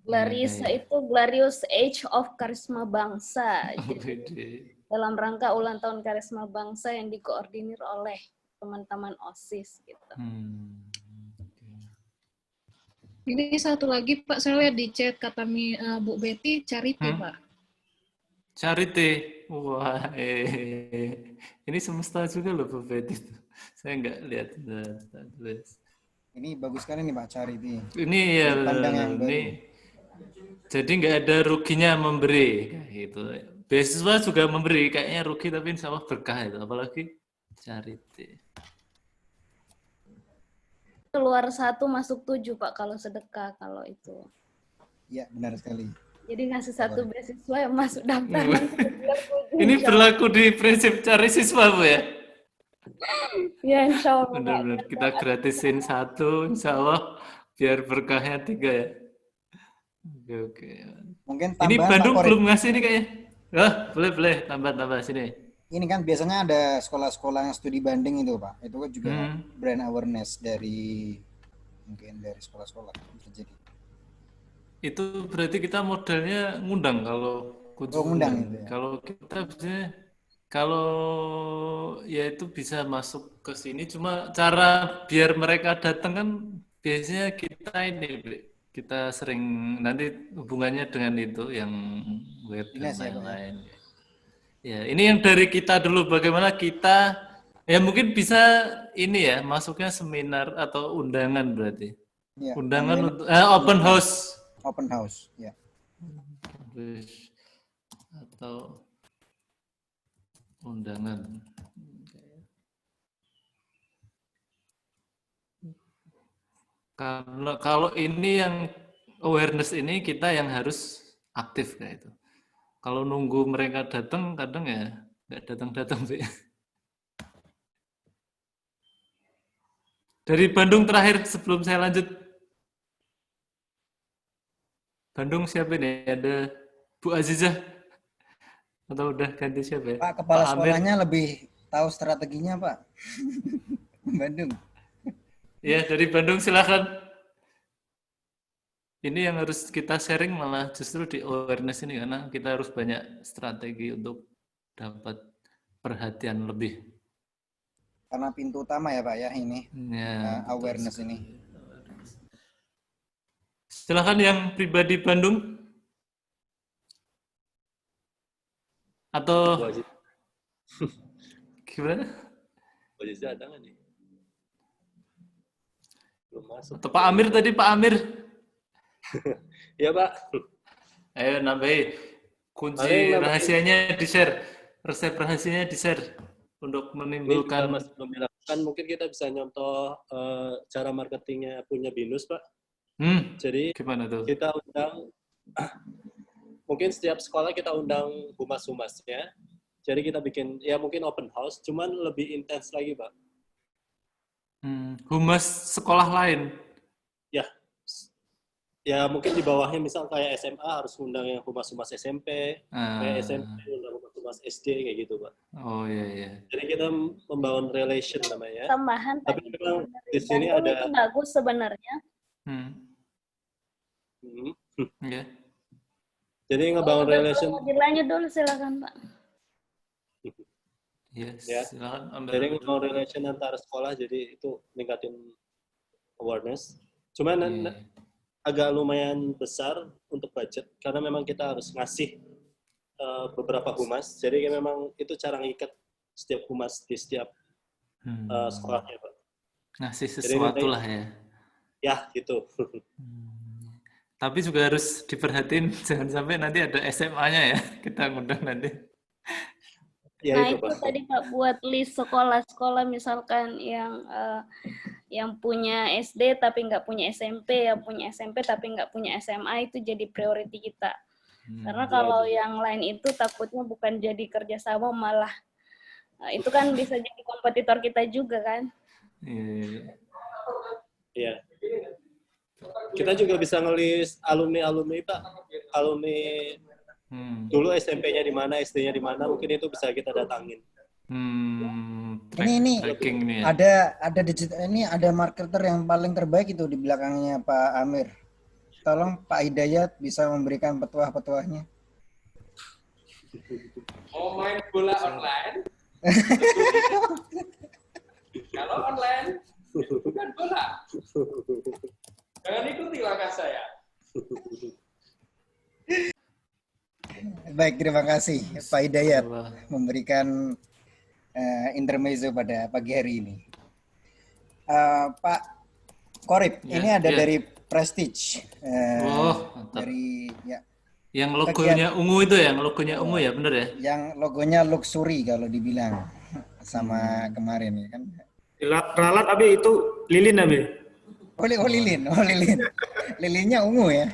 Speaker 8: Glarisa itu Glorious Age of Karisma Bangsa. Jadi, dalam rangka ulang tahun Karisma Bangsa yang dikoordinir oleh teman-teman OSIS gitu.
Speaker 11: Ini satu lagi Pak, saya lihat di chat kata Bu Betty charity Pak.
Speaker 2: Charity, wah, ini semesta juga loh Bu Betty. Saya nggak lihat.
Speaker 1: Ini bagus sekali nih Pak charity.
Speaker 2: Ini ya, ini. Jadi nggak ada ruginya memberi, kayak gitu. Beasiswa juga memberi, kayaknya rugi tapi insya Allah berkah itu, apalagi charity.
Speaker 8: Keluar 1 masuk 7 Pak kalau sedekah kalau itu.
Speaker 1: Iya benar sekali.
Speaker 8: Jadi ngasih 1 beasiswa yang masuk daftaran.
Speaker 2: Ini berlaku di prinsip cari siswa Bu ya?
Speaker 8: Ya insya Allah.
Speaker 2: Benar-benar kita gratisin 1, insya Allah biar berkahnya 3 ya. Oke.
Speaker 1: Mungkin
Speaker 2: ini Bandung belum ngasih nih kayaknya. Boleh tambah sini.
Speaker 1: Ini kan biasanya ada sekolah-sekolah yang studi banding itu Pak. Itu kan juga brand awareness dari mungkin dari sekolah-sekolah bisa jadi.
Speaker 2: Itu berarti kita modelnya ngundang kalau
Speaker 1: ngundang itu ya.
Speaker 2: Kalau kita biasanya kalau ya itu bisa masuk ke sini, cuma cara biar mereka datang kan biasanya kita sering nanti hubungannya dengan itu yang web dan lain-lain. Ya, ini yang dari kita dulu, bagaimana kita ya mungkin bisa ini ya masuknya seminar atau undangan berarti. Ya, undangan untuk open house.
Speaker 1: Open house, ya.
Speaker 2: Atau undangan. Karena kalau ini yang awareness ini kita yang harus aktif kayak itu. Kalau nunggu mereka datang, kadang ya nggak datang-datang sih. Dari Bandung terakhir sebelum saya lanjut. Bandung siapa nih? Ada Bu Azizah? Atau udah ganti siapa ya?
Speaker 1: Pak, kepala sekolahnya lebih tahu strateginya, Pak. Bandung.
Speaker 2: Ya, dari Bandung silakan. Ini yang harus kita sharing malah justru di awareness ini, karena kita harus banyak strategi untuk dapat perhatian lebih.
Speaker 1: Karena pintu utama ya Pak ya ini,
Speaker 2: ya,
Speaker 1: awareness ini.
Speaker 2: Silakan yang pribadi Bandung. Atau gimana?
Speaker 9: Wajizah ada nggak nih? Belum masuk.
Speaker 2: Atau Pak Amir tadi, Pak Amir.
Speaker 9: Iya Pak.
Speaker 2: Ayo nambahin. Kunci rahasianya di-share. Resep rahasianya di-share. Untuk menimbulkan...
Speaker 9: Mas belum dilakukan, mungkin kita bisa nyontoh cara marketingnya punya Binus Pak. Jadi
Speaker 2: gimana tuh?
Speaker 9: Kita undang, mungkin setiap sekolah kita undang humas-humasnya. Jadi kita bikin, ya mungkin open house, cuman lebih intens lagi Pak.
Speaker 2: Humas sekolah lain?
Speaker 9: Ya mungkin di bawahnya misal kayak SMA harus undang yang humas-humas SMP, kayak SMP undang humas-humas SD kayak gitu Pak.
Speaker 2: Oh iya.
Speaker 9: Jadi kita membangun relation namanya.
Speaker 8: Tambahan
Speaker 9: tapi
Speaker 8: tadi
Speaker 9: memang di sini ada
Speaker 8: itu bagus sebenarnya.
Speaker 2: Yeah.
Speaker 9: Jadi ngebangun relation.
Speaker 8: Dilanjut dulu silakan Pak.
Speaker 2: Yes,
Speaker 9: ya.
Speaker 2: Silakan.
Speaker 9: Jadi ngebangun relation antara sekolah, jadi itu meningkatin awareness. Cuman agak lumayan besar untuk budget karena memang kita harus ngasih beberapa humas. Jadi memang itu cara ngikat setiap humas di setiap sekolahnya Pak.
Speaker 2: Ngasih sesuatu lah ya.
Speaker 9: Ya gitu.
Speaker 2: Tapi juga harus diperhatiin jangan sampai nanti ada SMA-nya ya, kita ngundang nanti.
Speaker 9: Ya,
Speaker 8: nah itu tadi Pak, buat list sekolah-sekolah misalkan yang punya SD tapi nggak punya SMP, yang punya SMP tapi nggak punya SMA, itu jadi priority kita. Karena kalau yang lain itu takutnya bukan jadi kerjasama, malah itu kan bisa jadi kompetitor kita juga kan.
Speaker 9: Iya. Kita juga bisa ngelis alumni-alumni Pak, alumni dulu SMP-nya di mana, SD-nya di mana, mungkin itu bisa kita datangin.
Speaker 1: Ini ya. Ada digital, ini ada marketer yang paling terbaik itu di belakangnya Pak Amir. Tolong Pak Hidayat bisa memberikan petuah-petuahnya.
Speaker 12: Mau main bola online? Kalau online bukan bola. Jangan ikuti langkah saya.
Speaker 1: Baik, terima kasih Pak Hidayat memberikan intermezzo pada pagi hari ini. Pak Korib, ini ada dari Prestige. Dari
Speaker 2: yang logonya ungu itu ya, logonya ungu ya, bener ya?
Speaker 1: Yang logonya luxury kalau dibilang sama kemarin ya kan.
Speaker 13: Ralat Abi itu lilin Abi.
Speaker 1: Oh lilin. Lilinnya ungu ya.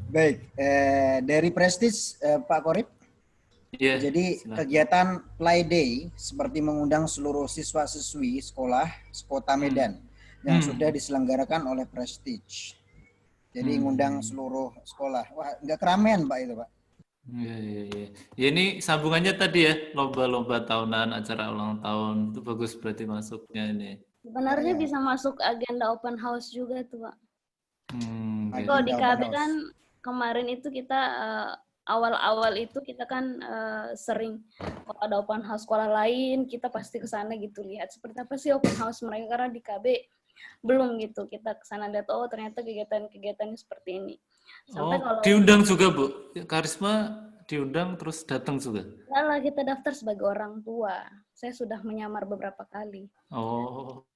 Speaker 1: Baik, dari Prestige Pak Korib. Jadi kegiatan Play Day seperti mengundang seluruh siswa-siswi sekolah sekota Medan yang sudah diselenggarakan oleh Prestige. Jadi ngundang seluruh sekolah. Wah, nggak keramaian Pak itu Pak.
Speaker 2: Iya. Ya ini sambungannya tadi ya, lomba-lomba tahunan, acara ulang tahun itu bagus berarti masuknya ini.
Speaker 8: Sebenarnya bisa masuk agenda open house juga tuh, Pak.
Speaker 2: Gitu.
Speaker 8: Kalau di KB kan kemarin itu kita awal-awal itu kita kan sering kalau ada open house sekolah lain kita pasti ke sana gitu lihat seperti apa sih open house mereka, karena di KB belum gitu, kita ke sana lihat oh ternyata kegiatan-kegiatannya seperti ini. Sampai kalau
Speaker 2: diundang juga Bu, Karisma diundang terus datang juga.
Speaker 8: Salah, kita daftar sebagai orang tua. Saya sudah menyamar beberapa kali.
Speaker 2: Oh.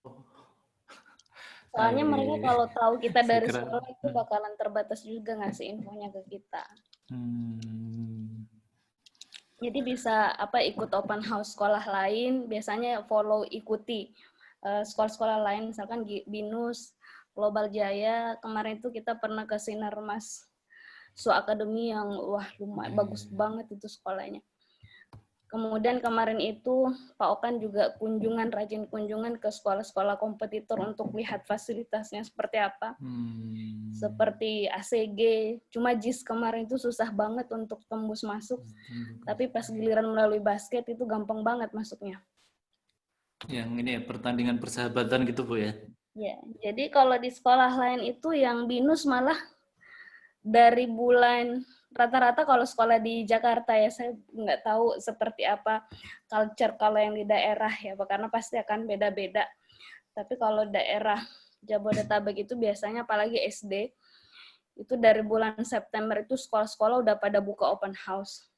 Speaker 8: Soalnya mereka kalau tahu kita dari
Speaker 2: Segera.
Speaker 8: sekolah itu bakalan terbatas juga ngasih infonya ke kita. Jadi bisa ikut open house sekolah lain, biasanya ikuti sekolah-sekolah lain, misalkan BINUS, Global Jaya. Kemarin itu kita pernah ke Sinarmas Su Academy yang lumayan bagus banget itu sekolahnya. Kemudian kemarin itu Pak Okan juga rajin kunjungan ke sekolah-sekolah kompetitor untuk lihat fasilitasnya seperti apa. Seperti ACG, cuma JIS kemarin itu susah banget untuk tembus masuk. Tapi pas giliran melalui basket itu gampang banget masuknya.
Speaker 2: Yang ini ya, pertandingan persahabatan gitu Bu ya?
Speaker 8: Ya, jadi kalau di sekolah lain itu yang BINUS malah dari bulan rata-rata kalau sekolah di Jakarta ya, saya nggak tahu seperti apa culture kalau yang di daerah ya, karena pasti akan beda-beda. Tapi kalau daerah Jabodetabek itu biasanya apalagi SD, itu dari bulan September itu sekolah-sekolah udah pada buka open house.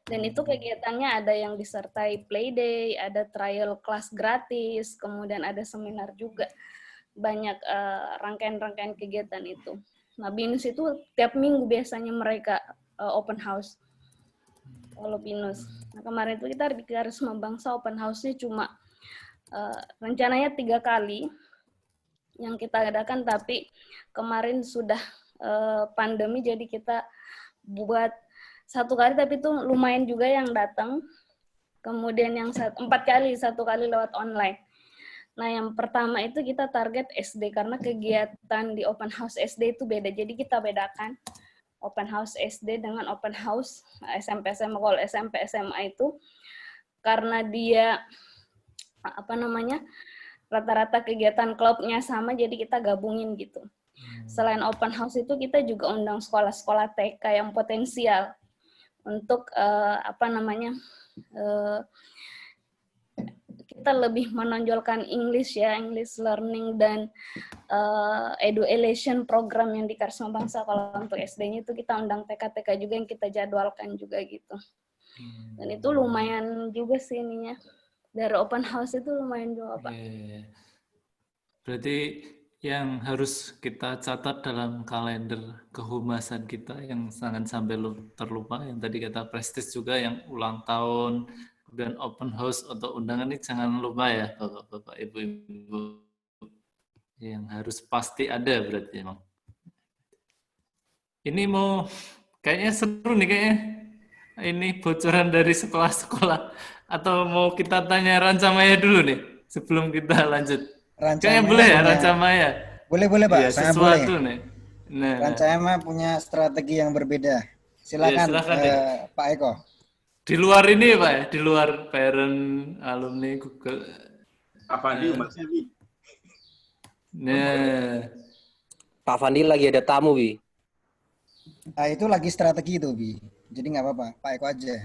Speaker 8: Dan itu kegiatannya ada yang disertai playday, ada trial class gratis, kemudian ada seminar juga. Banyak rangkaian-rangkaian kegiatan itu. Nah, BINUS itu tiap minggu biasanya mereka open house. Kalau BINUS. Nah, kemarin itu kita di Karisma Bangsa open house-nya cuma rencananya 3 kali yang kita adakan, tapi kemarin sudah pandemi, jadi kita buat 1 kali, tapi itu lumayan juga yang datang. Kemudian yang 4 kali, 1 kali lewat online. Nah, yang pertama itu kita target SD, karena kegiatan di open house SD itu beda. Jadi kita bedakan open house SD dengan open house SMP SMA. Kalau SMP SMA itu karena dia rata-rata kegiatan klubnya sama, jadi kita gabungin gitu. Selain open house itu kita juga undang sekolah-sekolah TK yang potensial untuk kita lebih menonjolkan English ya, English learning dan education program yang di Karisma Bangsa. Kalau untuk SD-nya itu kita undang TK-TK juga yang kita jadwalkan juga gitu. Dan itu lumayan juga sih ininya. Dari open house itu lumayan juga, Pak.
Speaker 2: Berarti yang harus kita catat dalam kalender kehumasan kita yang jangan sampai terlupa, yang tadi kata prestis juga, yang ulang tahun, kemudian open house atau undangan ini jangan lupa ya Bapak-bapak, Ibu-ibu, yang harus pasti ada berarti emang. Ini mau kayaknya seru nih kayaknya. Ini bocoran dari sekolah-sekolah, atau mau kita tanya Rancamaya dulu nih sebelum kita lanjut? Kayaknya boleh ya Rancamaya.
Speaker 1: Boleh Pak,
Speaker 2: ya,
Speaker 1: sangat
Speaker 2: sesuatu
Speaker 1: boleh.
Speaker 2: Nih. Nah,
Speaker 1: Rancamaya punya strategi yang berbeda. Silakan,
Speaker 2: silakan
Speaker 1: Pak Eko.
Speaker 2: Di luar ini Pak ya, di luar parent alumni Google.
Speaker 4: Pak Fandi, Mas Bi.
Speaker 2: Nah,
Speaker 14: Pak Fandi lagi ada tamu, Bi.
Speaker 1: Nah, itu lagi strategi itu, Bi. Jadi nggak apa-apa, Pak Eko aja.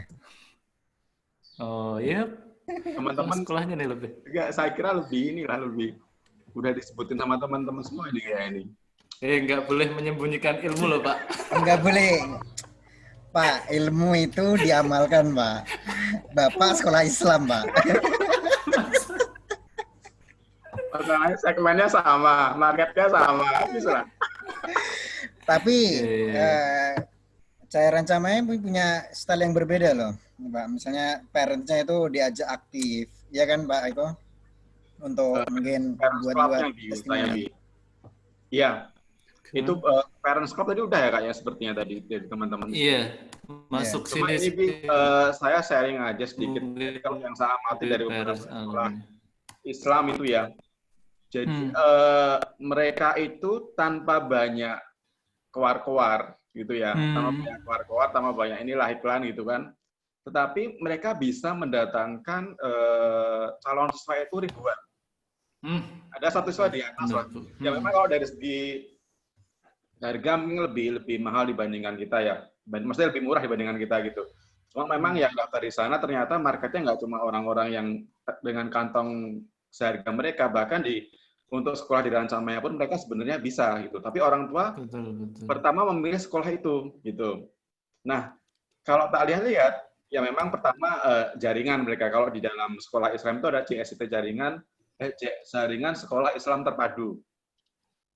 Speaker 2: Oh iya,
Speaker 4: teman-teman
Speaker 2: sekolahnya nih lebih.
Speaker 4: Enggak, saya kira lebih udah disebutin sama teman-teman semua ini kayak ini.
Speaker 2: Nggak boleh menyembunyikan ilmu loh Pak.
Speaker 1: Nggak boleh. Pak, ilmu itu diamalkan, Pak. Bapak sekolah Islam, Pak.
Speaker 4: Masalahnya segmennya sama, marketnya sama, bisa.
Speaker 1: Tapi saya Rancamaya punya style yang berbeda loh, Pak. Misalnya parents-nya itu diajak aktif, ya kan, Pak Eko? Untuk mungkin buat testimoni.
Speaker 4: Iya. Itu parents club tadi udah ya Kak ya, sepertinya tadi dari teman-teman.
Speaker 2: Iya, masuk sini.
Speaker 4: Ini saya sharing aja sedikit. Kalau yang saya amati dari sekolah Islam itu ya. Jadi mereka itu tanpa banyak keluar-keluar gitu ya. Tanpa banyak keluar-keluar, tanpa banyak inilah iklan gitu kan. Tetapi mereka bisa mendatangkan calon siswa itu ribuan. Ada satu siswa di atas lah. Ya memang kalau dari segi harga mungkin lebih mahal dibandingkan kita ya. Maksudnya lebih murah dibandingkan kita gitu. Cuma memang yang daftar di sana ternyata marketnya nggak cuma orang-orang yang dengan kantong seharga mereka, bahkan untuk sekolah di Rancamaya pun mereka sebenarnya bisa gitu. Tapi orang tua pertama memilih sekolah itu gitu. Nah, kalau tak lihat-lihat, ya memang pertama jaringan mereka. Kalau di dalam sekolah Islam itu ada JSIT jaringan sekolah Islam terpadu.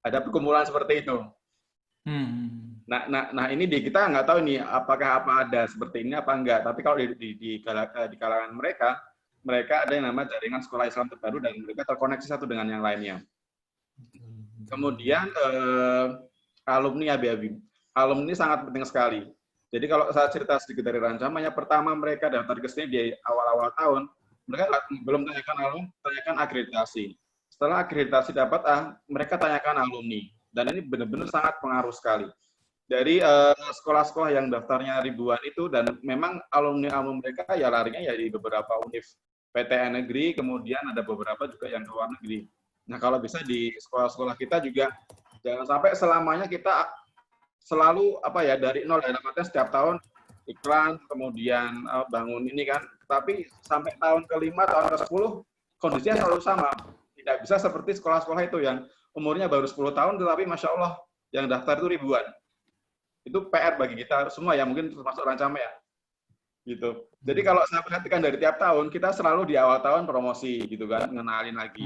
Speaker 4: Ada perkumpulan seperti itu. Nah ini kita nggak tahu nih apakah ada seperti ini apa enggak. Tapi kalau di kalangan mereka ada yang namanya jaringan sekolah Islam terpadu dan mereka terkoneksi satu dengan yang lainnya. Kemudian alumni ABABI. Alumni sangat penting sekali. Jadi kalau saya cerita sedikit dari Rancamaya, pertama mereka daftar ke sini di awal-awal tahun, mereka belum tanyakan akreditasi. Setelah akreditasi dapat mereka tanyakan alumni. Dan ini benar-benar sangat pengaruh sekali. Dari sekolah-sekolah yang daftarnya ribuan itu, dan memang alumni mereka ya larinya ya di beberapa univ PTN negeri, kemudian ada beberapa juga yang ke luar negeri. Nah kalau bisa di sekolah-sekolah kita juga, jangan sampai selamanya kita selalu dari nol, dalam artian setiap tahun iklan, kemudian bangun ini kan, tapi sampai tahun ke-5, tahun ke-10, kondisinya selalu sama. Tidak bisa seperti sekolah-sekolah itu yang umurnya baru 10 tahun, tetapi Masya Allah, yang daftar itu ribuan. Itu PR bagi kita semua ya, mungkin termasuk Rancamaya. Gitu. Jadi kalau saya perhatikan dari tiap tahun, kita selalu di awal tahun promosi, gitu kan, ngenalin lagi.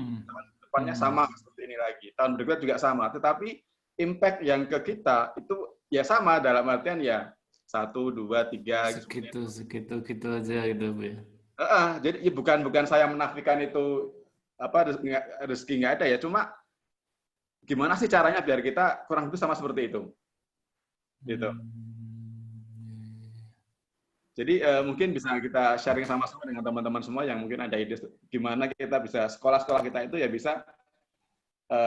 Speaker 4: Depannya sama seperti ini lagi. Tahun berikutnya juga sama. Tetapi impact yang ke kita itu ya sama, dalam artian ya 1, 2, 3
Speaker 2: segitu aja gitu Bu ya.
Speaker 4: Jadi ya bukan saya menafikan itu rezeki nggak ada ya, cuma gimana sih caranya biar kita kurang lebih sama seperti itu gitu. Jadi mungkin bisa kita sharing sama-sama dengan teman-teman semua yang mungkin ada ide gimana kita bisa, sekolah-sekolah kita itu ya bisa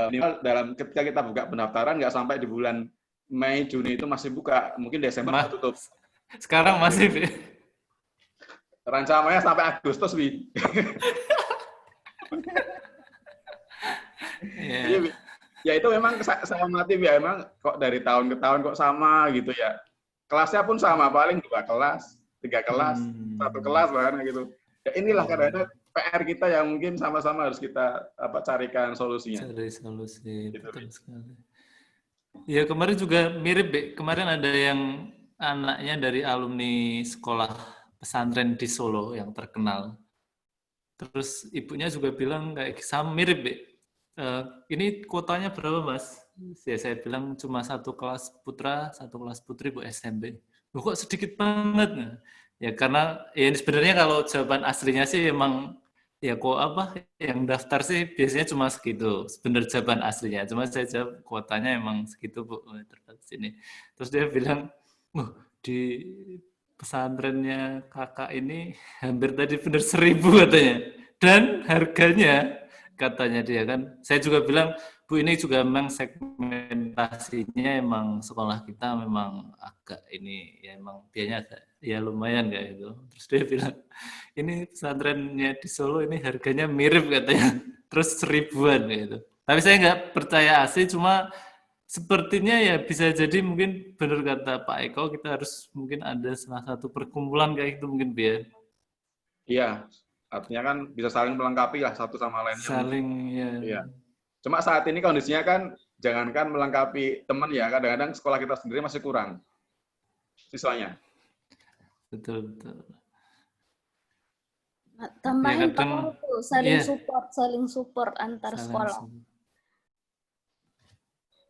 Speaker 4: minimal ketika kita buka pendaftaran nggak sampai di bulan Mei, Juni itu masih buka, mungkin Desember tutup.
Speaker 2: Sekarang masih,
Speaker 4: Rancamaya sampai Agustus, Wi. Jadi, ya itu memang saya amati ya, memang kok dari tahun ke tahun kok sama gitu ya. Kelasnya pun sama, paling 2 kelas, 3 kelas, 1 kelas bahkan gitu. Ya inilah kadang-kadang PR kita yang mungkin sama-sama harus kita carikan solusinya.
Speaker 2: Cari solusi, gitu, betul sekali. Ya kemarin juga mirip, Be. Kemarin ada yang anaknya dari alumni sekolah pesantren di Solo yang terkenal. Terus ibunya juga bilang kayak sama, mirip, Be. Ini kuotanya berapa, Mas? Ya saya bilang cuma 1 kelas putra, 1 kelas putri Bu SMP. Loh, kok sedikit banget? Ya karena ya sebenarnya kalau jawaban aslinya sih emang ya kok yang daftar sih biasanya cuma segitu. Sebenarnya jawaban aslinya. Cuma saya jawab kuotanya emang segitu Bu, terbatas ini. Terus dia bilang, di pesantrennya kakak ini hampir tadi benar 1.000 katanya. Dan harganya katanya dia kan. Saya juga bilang, Bu ini juga memang segmentasinya emang sekolah kita memang agak ini ya emang biayanya agak ya lumayan kayak gitu. Terus dia bilang ini pesantrennya di Solo ini harganya mirip katanya, terus 1.000-an gitu. Tapi saya nggak percaya asli, cuma sepertinya ya bisa jadi mungkin benar kata Pak Eko, kita harus mungkin ada salah satu perkumpulan kayak gitu mungkin biar.
Speaker 4: Iya, artinya kan bisa saling melengkapi lah satu sama lainnya.
Speaker 2: Saling ya.
Speaker 4: Iya. Cuma saat ini kondisinya kan jangankan melengkapi teman ya, kadang-kadang sekolah kita sendiri masih kurang siswanya.
Speaker 2: Betul.
Speaker 8: Nah, tambahin tuh saling support antar sekolah.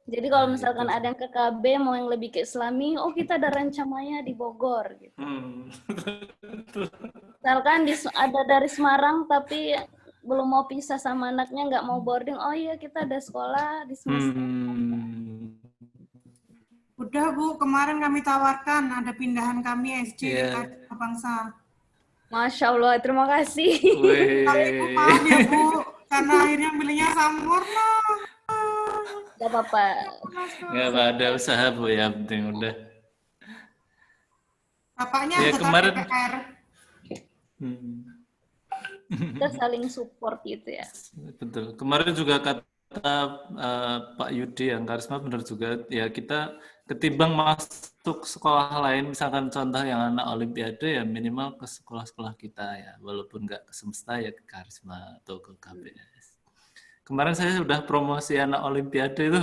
Speaker 8: Jadi kalau misalkan ada yang ke KB mau yang lebih ke Islami, kita ada Rancamaya di Bogor gitu. Misalkan ada dari Semarang tapi belum mau pisah sama anaknya, nggak mau boarding, kita ada sekolah di semester.
Speaker 6: Udah Bu, kemarin kami tawarkan ada pindahan kami SD dekat Bangsa.
Speaker 8: Masya Allah, terima kasih.
Speaker 6: Tapi maaf ya Bu, karena akhirnya milihnya Sampurna.
Speaker 8: Gak apa-apa.
Speaker 2: Gak ada usaha Bu, ya penting udah.
Speaker 6: Bapaknya
Speaker 2: ya, kemarin.
Speaker 6: DPR.
Speaker 8: kita saling support gitu ya.
Speaker 2: Betul. Kemarin juga kata Pak Yudi yang karisma benar juga, ya kita ketimbang masuk sekolah lain, misalkan contoh yang anak olimpiade ya minimal ke sekolah-sekolah kita ya, walaupun nggak ke semesta ya ke karisma atau ke KBS. Kemarin saya sudah promosi anak olimpiade itu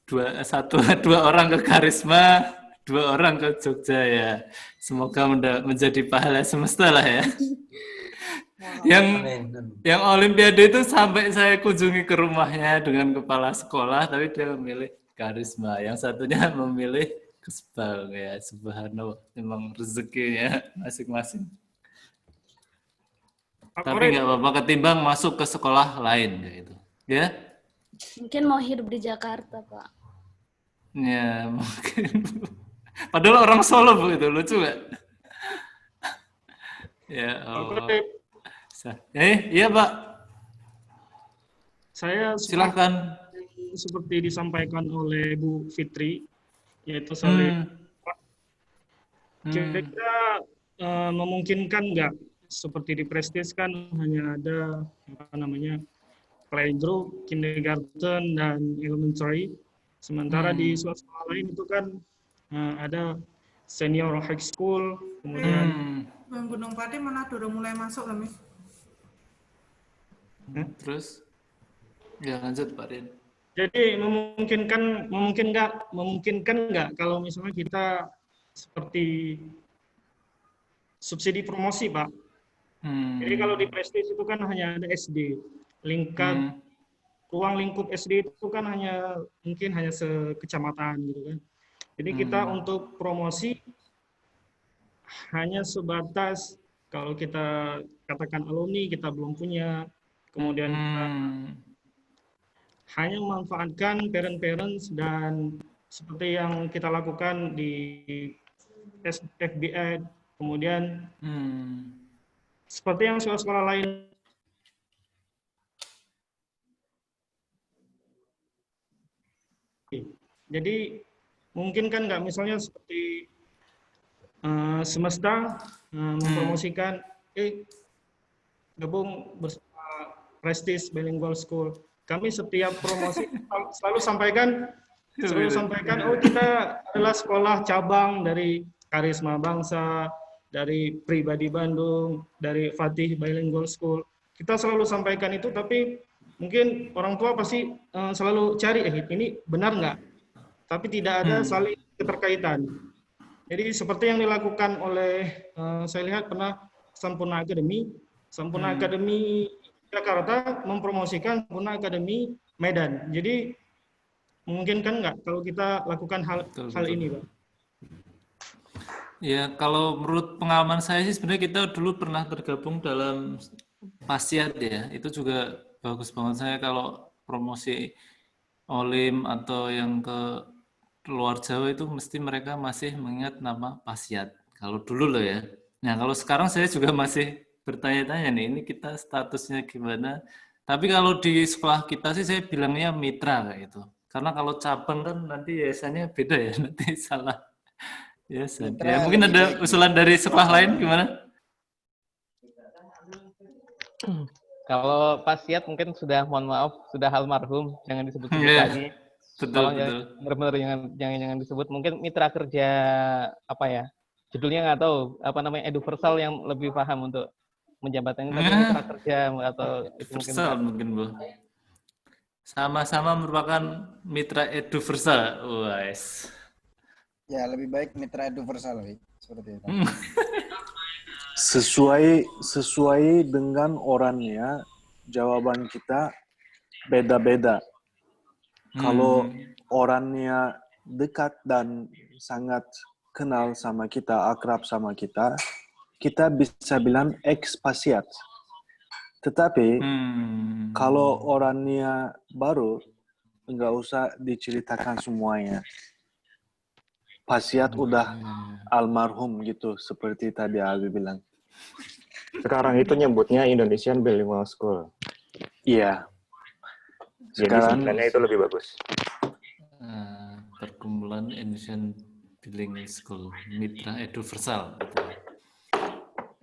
Speaker 2: dua orang ke karisma, 2 orang ke Jogja ya. Semoga menjadi pahala semesta lah ya. Yang olimpiade itu sampai saya kunjungi ke rumahnya dengan kepala sekolah, tapi dia memilih karisma. Yang satunya memilih Kesbal ya. Subhanallah, memang rezekinya masing-masing. Tapi nggak apa-apa ketimbang masuk ke sekolah lain gitu. Ya?
Speaker 8: Mungkin mau hidup di Jakarta, Pak.
Speaker 2: Ya, mungkin. Padahal orang Solo Bu itu, lucu nggak? Ya Allah. Iya Pak.
Speaker 13: Saya
Speaker 2: silahkan.
Speaker 13: Seperti disampaikan oleh Bu Fitri, yaitu saling kira-kira memungkinkan nggak seperti di Prestige kan hanya ada playgroup, kindergarten dan elementary, sementara di sekolah lain itu kan ada senior high school, kemudian
Speaker 6: Bang Gunung Pati mana udah mulai masuk lah, Mis?
Speaker 2: Terus ya lanjut Pak Rin.
Speaker 13: Jadi memungkinkan nggak kalau misalnya kita seperti subsidi promosi, Pak. Jadi kalau di Prestige itu kan hanya ada SD, ruang lingkup SD itu kan mungkin hanya sekecamatan gitu kan. Jadi kita untuk promosi hanya sebatas kalau kita katakan alumni kita belum punya, kemudian kita hanya memanfaatkan parents dan seperti yang kita lakukan di FBA, kemudian seperti yang sekolah-sekolah lain. Jadi mungkin kan nggak misalnya seperti semesta mempromosikan gabung bersama Prestige Bilingual School. Kami setiap promosi selalu sampaikan oh kita adalah sekolah cabang dari Karisma Bangsa, dari Pribadi Bandung, dari Fatih Bilingual School. Kita selalu sampaikan itu, tapi mungkin orang tua pasti selalu cari ini benar nggak? Tapi tidak ada saling keterkaitan. Jadi seperti yang dilakukan oleh saya lihat pernah Sampurna Academy Jakarta mempromosikan Sampurna Academy Medan. Jadi memungkinkan nggak kalau kita lakukan hal ini, Pak?
Speaker 2: Ya, kalau menurut pengalaman saya sih sebenarnya kita dulu pernah tergabung dalam Pasiat ya. Itu juga bagus banget. Saya kalau promosi Olim atau yang ke luar Jawa itu mesti mereka masih mengingat nama Pasiat. Kalau dulu loh ya. Nah, kalau sekarang saya juga masih bertanya-tanya nih, ini kita statusnya gimana. Tapi kalau di sekolah kita sih saya bilangnya mitra kayak itu. Karena kalau cabang kan nanti yayasannya beda ya, nanti salah. Yes, ya, mungkin ada usulan dari sekolah lain gimana?
Speaker 15: Kalau Pasiat mungkin sudah, mohon maaf, sudah almarhum, jangan disebut-sebut lagi.
Speaker 2: Betul.
Speaker 15: Benar-benar jangan disebut. Mungkin mitra kerja apa ya? Judulnya nggak tahu, Eduversal yang lebih paham untuk menjabatkan ini, tapi mitra kerja atau itu
Speaker 2: mungkin Bu. Sama-sama merupakan mitra Eduversal. Wes.
Speaker 1: Ya, lebih baik mitra Eduversal, seperti itu.
Speaker 5: Sesuai dengan orangnya, jawaban kita beda-beda. Kalau orangnya dekat dan sangat kenal sama kita, akrab sama kita, kita bisa bilang ex-Pasiat. Tetapi kalau orangnya baru, nggak usah diceritakan semuanya. Pasiat udah almarhum gitu, seperti tadi Abi bilang.
Speaker 16: Sekarang itu nyebutnya Indonesian Bilingual School.
Speaker 5: Iya.
Speaker 16: Sekarang sebenarnya itu lebih bagus.
Speaker 2: Perkumpulan Indonesian Bilingual School, mitra Eduversal.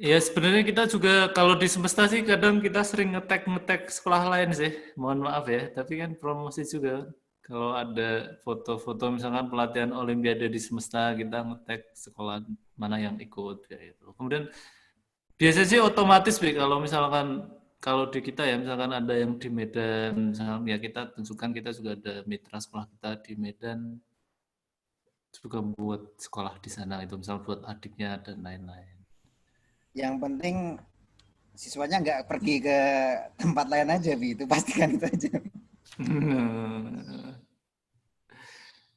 Speaker 2: Ya sebenarnya kita juga kalau di semesta sih kadang kita sering ngetek sekolah lain sih. Mohon maaf ya, tapi kan promosi juga. Kalau ada foto-foto misalkan pelatihan olimpiade di semesta, kita ngetek sekolah mana yang ikut kayak gitu. Kemudian biasanya sih otomatis kalau misalkan kalau di kita ya misalkan ada yang di Medan, misalkan ya kita tunjukkan kita juga ada mitra sekolah kita di Medan juga buat sekolah di sana itu misal buat adiknya dan lain-lain.
Speaker 1: Yang penting siswanya nggak pergi ke tempat lain aja, Bi. Itu pastikan itu aja.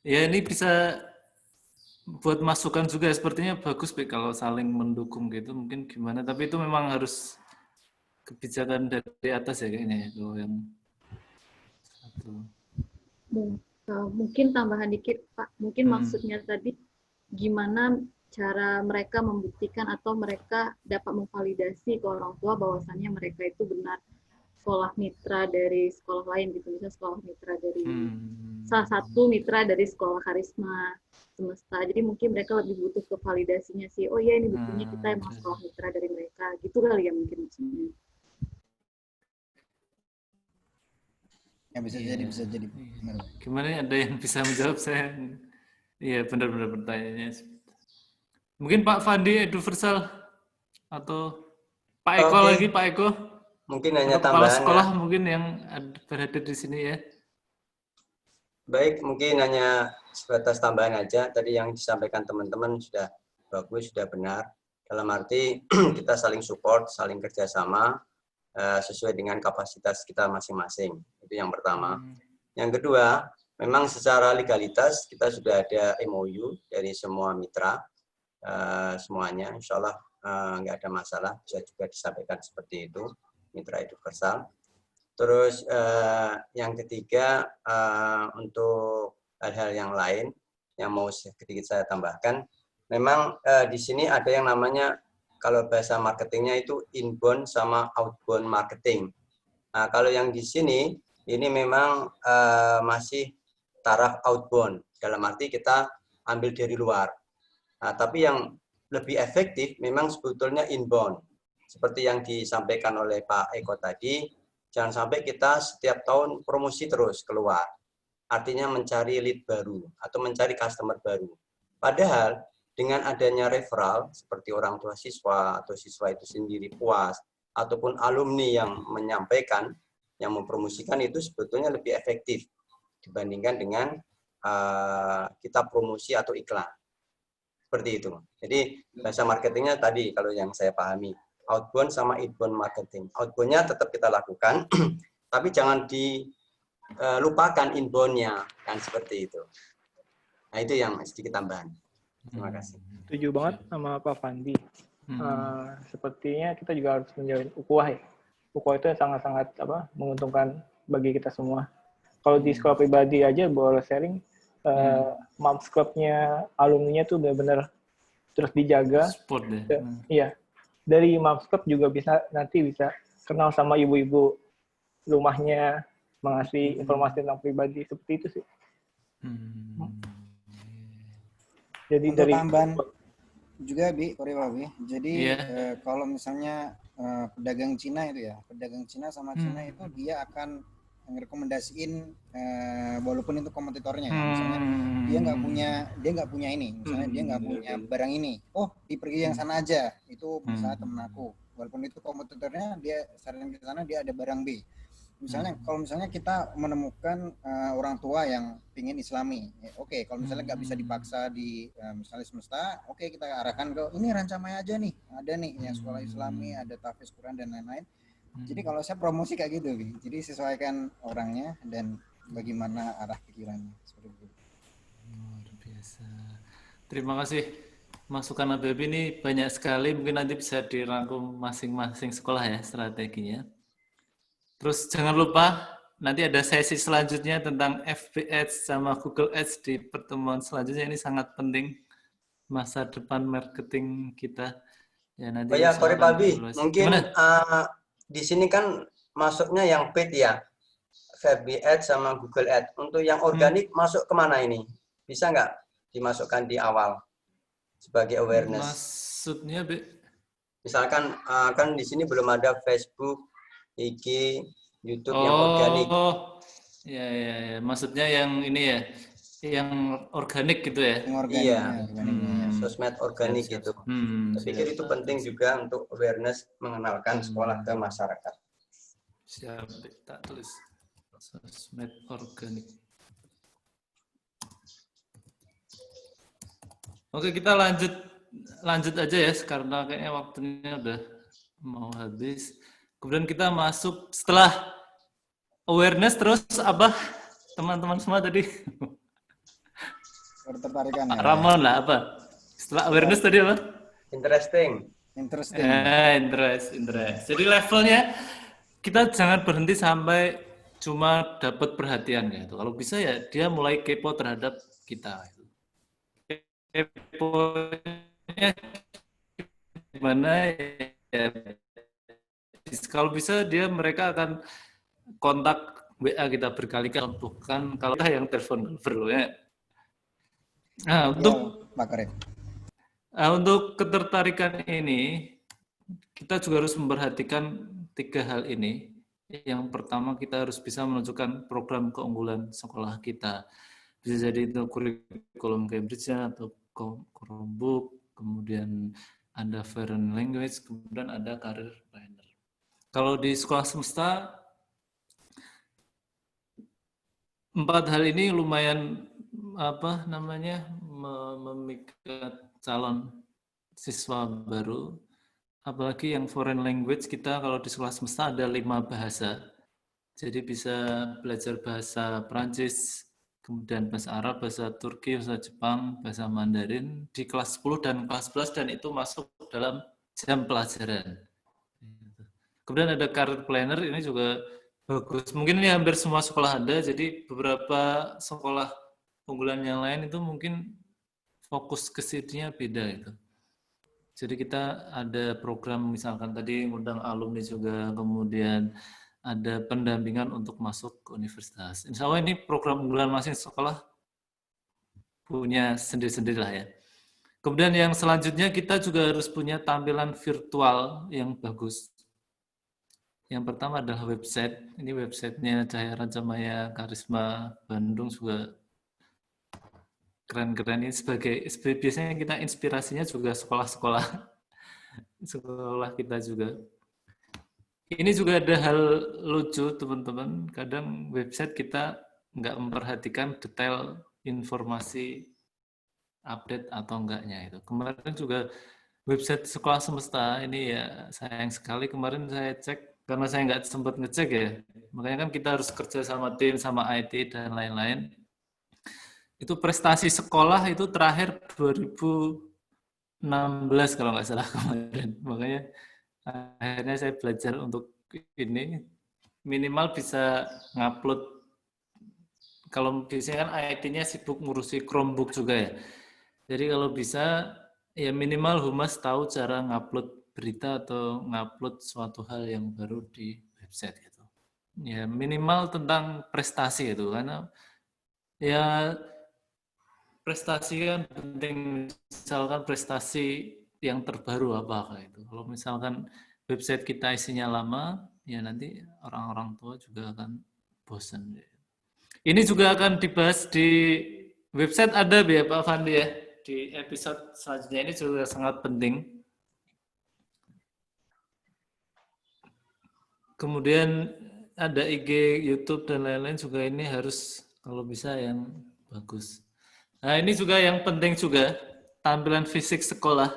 Speaker 2: Ya ini bisa buat masukan juga sepertinya bagus Bi kalau saling mendukung gitu mungkin gimana, tapi itu memang harus kebijakan dari atas ya kayaknya itu yang satu.
Speaker 11: Mungkin tambahan dikit Pak, mungkin maksudnya tadi gimana cara mereka membuktikan atau mereka dapat memvalidasi ke orang tua bahwasannya mereka itu benar sekolah mitra dari sekolah lain gitu, misalnya sekolah mitra dari salah satu mitra dari sekolah Karisma Semesta. Jadi mungkin mereka lebih butuh ke validasinya sih. Oh iya ini buktinya kita emang sekolah mitra dari mereka. Gitu kali ya mungkin maksudnya.
Speaker 1: Ya bisa jadi. Benar.
Speaker 2: Gimana ya, ada yang bisa menjawab saya? Iya benar-benar pertanyaannya. Mungkin Pak Fandi Eduversal atau Pak Eko lagi, Pak Eko.
Speaker 3: Mungkin hanya
Speaker 2: kepala
Speaker 3: tambahan
Speaker 2: sekolah
Speaker 3: ya.
Speaker 2: mungkin yang berada di sini ya.
Speaker 3: Baik, mungkin hanya sebatas tambahan aja. Tadi yang disampaikan teman-teman sudah bagus, sudah benar. Dalam arti kita saling support, saling kerjasama sesuai dengan kapasitas kita masing-masing. Itu yang pertama. Yang kedua, memang secara legalitas kita sudah ada MOU dari semua mitra, semuanya. Insya Allah nggak ada masalah, bisa juga disampaikan seperti itu, mitra Eduversal. Terus yang ketiga, untuk hal-hal yang lain yang mau sedikit saya tambahkan, memang di sini ada yang namanya, kalau bahasa marketingnya itu inbound sama outbound marketing. Nah, kalau yang di sini, ini memang masih taraf outbound, dalam arti kita ambil dari luar. Nah, tapi yang lebih efektif memang sebetulnya inbound. Seperti yang disampaikan oleh Pak Eko tadi, jangan sampai kita setiap tahun promosi terus keluar. Artinya mencari lead baru atau mencari customer baru. Padahal dengan adanya referral seperti orang tua siswa atau siswa itu sendiri puas ataupun alumni yang menyampaikan, yang mempromosikan itu sebetulnya lebih efektif dibandingkan dengan kita promosi atau iklan. Seperti itu. Jadi bahasa marketingnya tadi kalau yang saya pahami, outbound sama inbound marketing. Outbound-nya tetap kita lakukan, tapi jangan dilupakan inbound-nya, kan seperti itu. Nah itu yang sedikit tambahan. Terima kasih.
Speaker 17: Setuju banget sama Pak Fandi. Sepertinya kita juga harus menjalin ukhuwah ya. Ukhuwah itu sangat-sangat menguntungkan bagi kita semua. Kalau di sekolah pribadi aja boleh sharing, Moms Club-nya alumninya tuh benar-benar terus dijaga.
Speaker 2: Support deh.
Speaker 17: Iya. Dari Moms Club juga nanti bisa kenal sama ibu-ibu rumahnya, mengasih informasi tentang pribadi, seperti itu sih. Jadi
Speaker 1: untuk
Speaker 17: dari
Speaker 1: tambahan juga Bi, jadi kalau misalnya pedagang Cina itu ya, pedagang Cina sama Cina itu dia akan merekomendasiin walaupun itu kompetitornya ya, misalnya dia nggak punya ini, misalnya dia nggak punya barang ini, oh pergi yang sana aja, itu misalnya temen aku, walaupun itu kompetitornya, dia saran ke sana dia ada barang B. Misalnya kalau misalnya kita menemukan orang tua yang pingin Islami, ya, oke, kalau misalnya nggak bisa dipaksa di misalnya Semesta, oke, kita arahkan ke ini Rancamaya aja nih, ada nih yang sekolah Islami, ada tahfiz Quran dan lain-lain. Jadi kalau saya promosi kayak gitu, jadi sesuaikan orangnya dan bagaimana arah pikirannya. Seperti itu.
Speaker 2: Luar biasa. Terima kasih. Masukan ABB ini banyak sekali, mungkin nanti bisa dirangkum masing-masing sekolah ya strateginya. Terus jangan lupa nanti ada sesi selanjutnya tentang FB Ads sama Google Ads di pertemuan selanjutnya, ini sangat penting masa depan marketing kita. Ya nanti.
Speaker 3: Oh ya, sorry Pak Bi, mungkin di sini kan masuknya yang paid ya, FB Ads sama Google Ads. Untuk yang organik masuk kemana ini? Bisa nggak dimasukkan di awal sebagai awareness?
Speaker 2: Maksudnya
Speaker 3: Misalkan kan di sini belum ada Facebook, IG, YouTube yang organik.
Speaker 2: Oh, ya. Maksudnya yang ini ya, yang organik gitu ya?
Speaker 3: Iya, sosmed organik gitu. Saya pikir itu penting juga untuk awareness mengenalkan sekolah ke masyarakat.
Speaker 2: Siap, tak tulis. Sosmed organik. Oke, kita lanjut aja ya, karena kayaknya waktunya udah mau habis. Kemudian kita masuk setelah awareness, terus apa teman-teman semua tadi?
Speaker 1: Ketertarikan ya.
Speaker 2: Ramon lah apa? Setelah awareness tadi apa?
Speaker 3: Interesting.
Speaker 2: Interest. Jadi levelnya kita jangan berhenti sampai cuma dapat perhatian gitu. Kalau bisa ya dia mulai kepo terhadap kita. Keponya gimana ya? Kalau bisa mereka akan kontak WA kita berkali-kali, bukan kalau yang telepon perlu ya. Nah, untuk ketertarikan ini kita juga harus memperhatikan 3 hal ini. Yang pertama, kita harus bisa menunjukkan program keunggulan sekolah kita. Bisa jadi itu kurikulum Cambridge atau Chromebook, kemudian ada foreign language, kemudian ada career planner. Kalau di sekolah semesta, 4 hal ini lumayan memikat calon siswa baru. Apalagi yang foreign language, kita kalau di sekolah semesta ada 5 bahasa. Jadi bisa belajar bahasa Prancis, kemudian bahasa Arab, bahasa Turki, bahasa Jepang, bahasa Mandarin di kelas 10 dan kelas 11, dan itu masuk dalam jam pelajaran. Kemudian ada career planner, ini juga bagus. Mungkin ini hampir semua sekolah ada, jadi beberapa sekolah unggulan yang lain itu mungkin fokus ke situ-nya beda itu. Jadi kita ada program misalkan tadi ngundang alumni juga, kemudian ada pendampingan untuk masuk ke universitas. Insya Allah ini program unggulan masing sekolah punya sendiri-sendiri lah ya. Kemudian yang selanjutnya kita juga harus punya tampilan virtual yang bagus. Yang pertama adalah website. Ini websitenya Cahaya Rancamaya Karisma Bandung juga keren-keren. Ini sebagai biasanya kita inspirasinya juga sekolah-sekolah kita juga. Ini juga ada hal lucu teman-teman. Kadang website kita nggak memperhatikan detail informasi update atau enggaknya itu. Kemarin juga website sekolah semesta ini ya sayang sekali kemarin saya cek. Karena saya nggak sempat ngecek ya, makanya kan kita harus kerja sama tim, sama IT, dan lain-lain. Itu prestasi sekolah itu terakhir 2016 kalau nggak salah kemarin. Makanya akhirnya saya belajar untuk ini, minimal bisa ngupload. Kalau biasanya kan IT-nya sibuk ngurusi Chromebook juga ya. Jadi kalau bisa, ya minimal Humas tahu cara ngupload berita atau ngupload suatu hal yang baru di website gitu. Ya minimal tentang prestasi itu, karena ya prestasi kan penting. Misalkan prestasi yang terbaru apa itu. Kalau misalkan website kita isinya lama, ya nanti orang-orang tua juga akan bosan. Ini juga akan dibahas di website ada ya Pak Fandi ya, di episode selanjutnya. Ini juga sangat penting. Kemudian ada IG, YouTube, dan lain-lain juga ini harus kalau bisa yang bagus. Nah ini juga yang penting juga, tampilan fisik sekolah.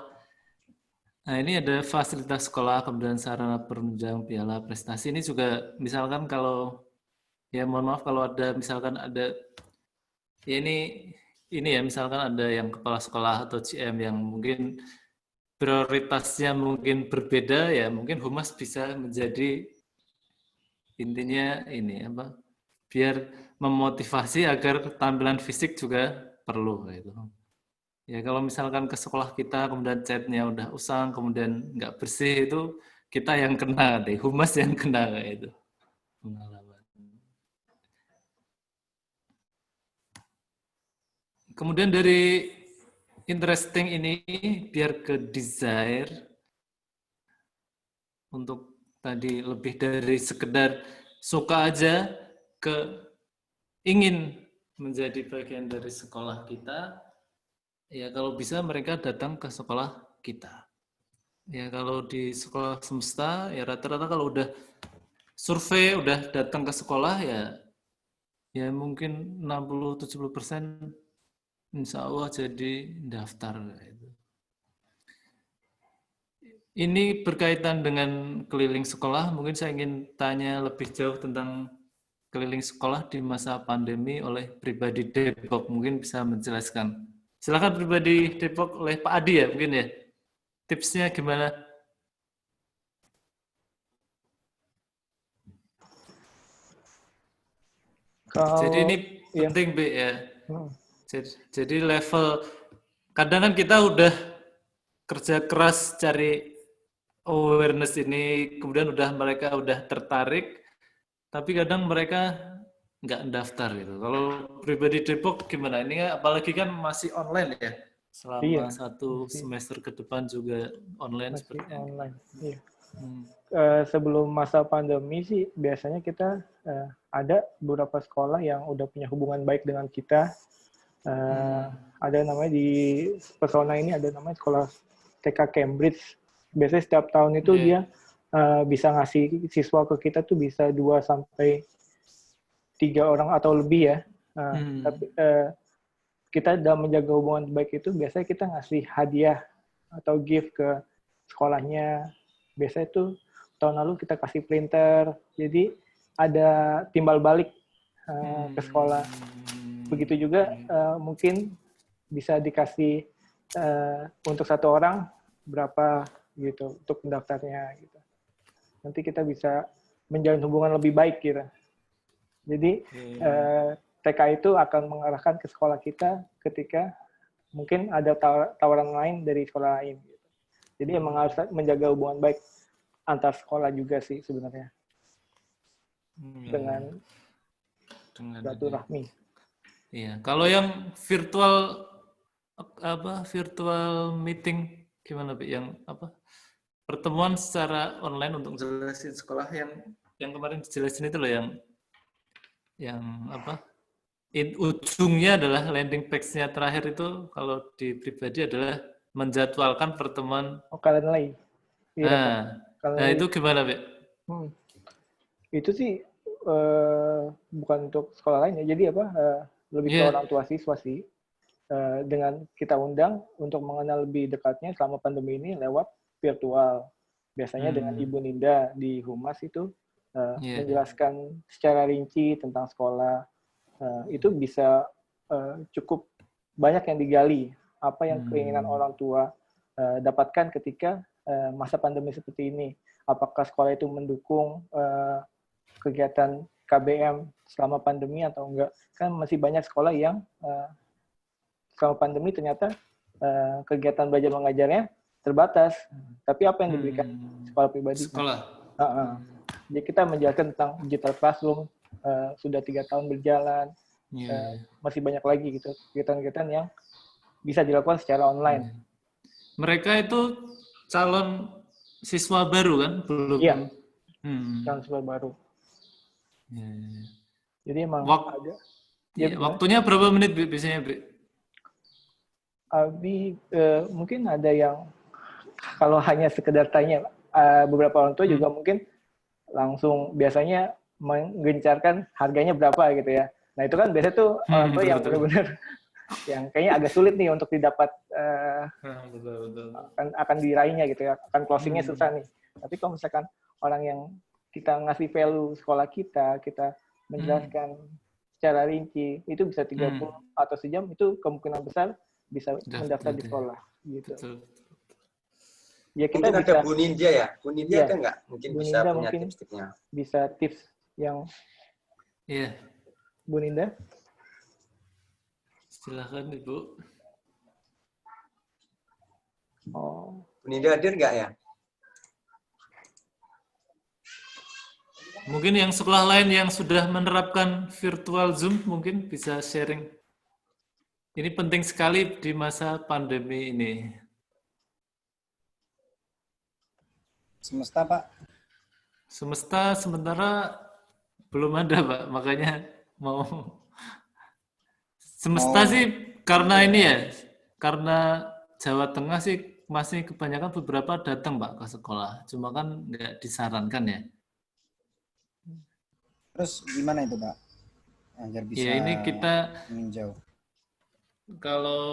Speaker 2: Nah ini ada fasilitas sekolah, kemudian sarana penunjang piala prestasi. Ini juga misalkan kalau, ya mohon maaf kalau ada misalkan ada, ya ini ya misalkan ada yang kepala sekolah atau GM yang mungkin prioritasnya mungkin berbeda, ya mungkin Humas bisa menjadi intinya ini apa, biar memotivasi agar tampilan fisik juga perlu gitu. Ya kalau misalkan ke sekolah kita kemudian catnya udah usang, kemudian nggak bersih, itu kita yang kena deh, Humas yang kena kayak itu. Pengalaman. Kemudian dari interesting ini biar ke desire. untuk tadi lebih dari sekedar suka aja ke ingin menjadi bagian dari sekolah kita, ya kalau bisa mereka datang ke sekolah kita. Ya kalau di sekolah semesta ya rata-rata kalau udah survei udah datang ke sekolah ya mungkin 60-70% insya Allah jadi daftar. Ini berkaitan dengan keliling sekolah, mungkin saya ingin tanya lebih jauh tentang keliling sekolah di masa pandemi oleh pribadi Depok, mungkin bisa menjelaskan. Silakan pribadi Depok oleh Pak Adi ya mungkin ya. Tipsnya gimana? Jadi ini penting B ya. Jadi level kadang kan kita udah kerja keras cari awareness ini, kemudian mereka udah tertarik, tapi kadang mereka nggak daftar gitu. Kalau pribadi Depok gimana? Ini apalagi kan masih online ya. Selama satu semester ke depan juga online
Speaker 17: masih
Speaker 2: seperti
Speaker 17: online. Iya. Sebelum masa pandemi sih biasanya kita ada beberapa sekolah yang udah punya hubungan baik dengan kita. Ada namanya di Pesona ini ada namanya sekolah TK Cambridge. Biasanya setiap tahun itu dia bisa ngasih siswa ke kita tuh bisa 2 sampai 3 orang atau lebih ya. Tapi kita dalam menjaga hubungan baik itu biasanya kita ngasih hadiah atau gift ke sekolahnya. Biasanya itu tahun lalu kita kasih printer. Jadi ada timbal balik ke sekolah. Begitu juga mungkin bisa dikasih untuk 1 orang berapa gitu untuk pendaftarnya gitu. Nanti kita bisa menjalin hubungan lebih baik gitu. Jadi TK itu akan mengarahkan ke sekolah kita ketika mungkin ada tawaran lain dari sekolah lain. Gitu. Jadi emang harus menjaga hubungan baik antar sekolah juga sih sebenarnya dengan silaturahmi.
Speaker 2: Iya, kalau yang virtual virtual meeting gimana Pak? Yang pertemuan secara online untuk jelasin sekolah yang kemarin dijelasin itu loh yang ujungnya adalah landing page-nya terakhir itu kalau di pribadi adalah menjadwalkan pertemuan.
Speaker 17: Calendly. Iya,
Speaker 2: Nah itu gimana, Pak?
Speaker 17: Itu sih bukan untuk sekolah lain ya. Jadi lebih ke orang tua siswa sih. Dengan kita undang untuk mengenal lebih dekatnya selama pandemi ini lewat virtual. Biasanya dengan Ibu Ninda di Humas itu menjelaskan secara rinci tentang sekolah. Itu bisa cukup banyak yang digali apa yang keinginan orang tua dapatkan ketika masa pandemi seperti ini. Apakah sekolah itu mendukung kegiatan KBM selama pandemi atau enggak? Kan masih banyak sekolah yang selama pandemi ternyata kegiatan belajar mengajarnya terbatas. Tapi apa yang diberikan sekolah pribadi?
Speaker 2: Sekolah.
Speaker 17: Jadi kita menjelaskan tentang digital classroom, sudah 3 tahun berjalan, masih banyak lagi gitu kegiatan-kegiatan yang bisa dilakukan secara online.
Speaker 2: Mereka itu calon siswa baru kan? Belum?
Speaker 17: Iya, calon siswa baru. Jadi emang ada.
Speaker 2: Waktunya berapa menit biasanya, Bri?
Speaker 17: Mungkin ada yang kalau hanya sekedar tanya, beberapa orang tua juga mungkin langsung biasanya menggencarkan harganya berapa gitu ya. Nah itu kan biasanya tuh orang tua yang benar-benar yang kayaknya agak sulit nih untuk didapat akan diraihnya gitu ya, akan closingnya susah nih. Tapi kalau misalkan orang yang kita ngasih value sekolah kita menjelaskan secara rinci, itu bisa 30 atau sejam, itu kemungkinan besar bisa mendaftar di sekolah gitu. Ya kita
Speaker 3: mungkin
Speaker 17: bisa,
Speaker 3: ada Bu Ninja ya, Bu Ninja ada nggak? Mungkin
Speaker 17: Bu
Speaker 3: bisa
Speaker 17: Ninda
Speaker 3: punya
Speaker 17: mungkin
Speaker 3: tips-tipsnya.
Speaker 17: Bisa tips yang Bu Ninda.
Speaker 2: Silakan Ibu.
Speaker 3: Bu Ninda hadir nggak ya?
Speaker 2: Mungkin yang sekolah lain yang sudah menerapkan virtual Zoom mungkin bisa sharing. Ini penting sekali di masa pandemi ini.
Speaker 1: Semesta, Pak?
Speaker 2: Semesta sementara belum ada, Pak. Makanya mau Semesta sih karena ini ya, karena Jawa Tengah sih masih kebanyakan beberapa datang, Pak, ke sekolah. Cuma kan nggak disarankan ya.
Speaker 1: Terus gimana itu, Pak? Agar bisa
Speaker 2: Ya ini kita
Speaker 1: meninjau.
Speaker 2: kalau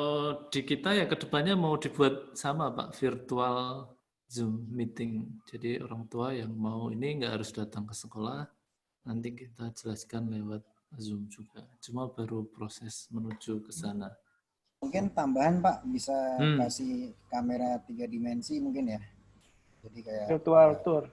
Speaker 2: di kita ya kedepannya mau dibuat sama, Pak, virtual Zoom meeting. Jadi orang tua yang mau ini nggak harus datang ke sekolah, nanti kita jelaskan lewat Zoom juga. Cuma baru proses menuju ke sana.
Speaker 1: Mungkin tambahan, Pak, bisa kasih kamera 3 dimensi mungkin ya. Jadi kayak
Speaker 17: virtual tour.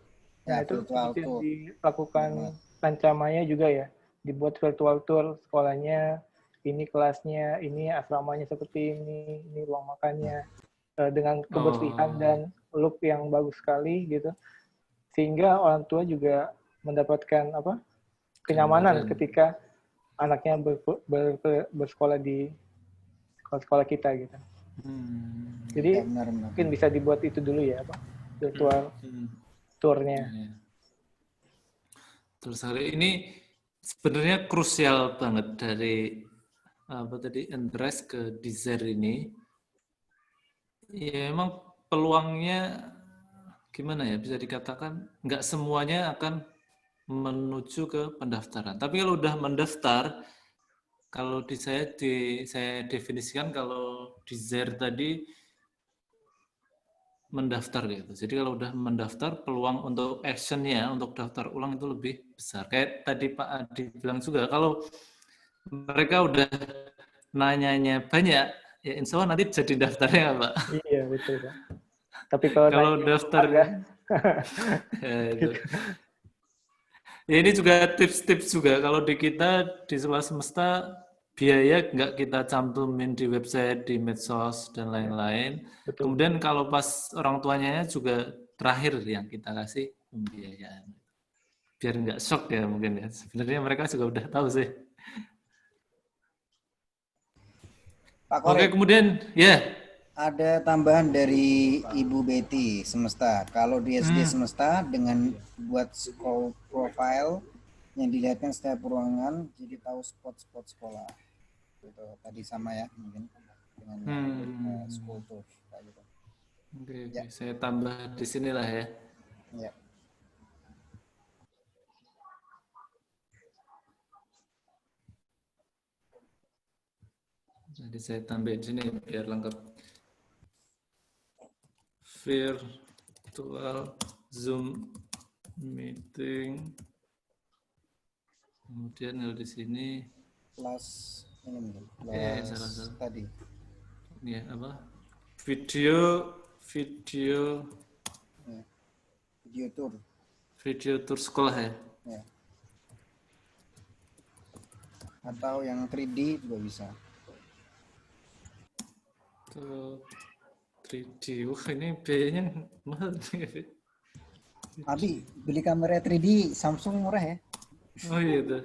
Speaker 17: Nah,
Speaker 1: ya,
Speaker 17: itu
Speaker 1: virtual
Speaker 17: seperti
Speaker 1: tour.
Speaker 17: dilakukan Pancamaya juga ya. Dibuat virtual tour sekolahnya, ini kelasnya, ini asramanya seperti ini ruang makannya. Dengan kebersihan dan look yang bagus sekali gitu. Sehingga orang tua juga mendapatkan kenyamanan ketika anaknya bersekolah di sekolah kita gitu. Jadi mungkin bisa dibuat itu dulu ya, Pak, virtual tournya.
Speaker 2: Terus hari ini sebenarnya krusial banget dari interest ke desire ini. Ya memang peluangnya gimana ya, bisa dikatakan nggak semuanya akan menuju ke pendaftaran. Tapi kalau udah mendaftar, kalau saya definisikan kalau desire tadi mendaftar gitu. Jadi kalau udah mendaftar, peluang untuk actionnya, untuk daftar ulang itu lebih besar. Kayak tadi Pak Adi bilang juga, kalau mereka udah nanyanya banyak, ya insya Allah nanti jadi daftarnya Pak.
Speaker 17: Iya betul Pak. Tapi kalau
Speaker 2: daftar ya itu. Ya ini juga tips-tips juga. Kalau di kita di Sekolah Semesta biaya nggak kita cantumin di website, di medsos dan lain-lain. Kemudian kalau pas orang tuanya juga terakhir yang kita kasih pembiayaan. Biar nggak shock ya mungkin ya. Sebenarnya mereka juga udah tahu sih.
Speaker 1: Pak Korek,
Speaker 2: oke, kemudian ya.
Speaker 1: Ada tambahan dari Ibu Betty Semesta. Kalau di SD Semesta dengan buat school profile yang dilihatkan setiap ruangan, jadi tahu spot-spot sekolah. Gitu. Tadi sama ya mungkin dengan school tour kayak gitu.
Speaker 2: Oke, ya. Saya tambah di sinilah ya.
Speaker 1: Ya.
Speaker 2: Jadi saya tambah di sini biar lengkap. Virtual Zoom meeting. Kemudian di sini
Speaker 1: kelas ini mungkin. Kelas tadi.
Speaker 2: Ya, apa? Video
Speaker 1: ya. Video tour.
Speaker 2: Video tour sekolah ya.
Speaker 1: Ya. Atau yang 3D juga bisa.
Speaker 2: 3D, wah ini biayanya mahal nih.
Speaker 1: Abi, beli kamera 3D Samsung murah ya?
Speaker 2: Oh iya tuh.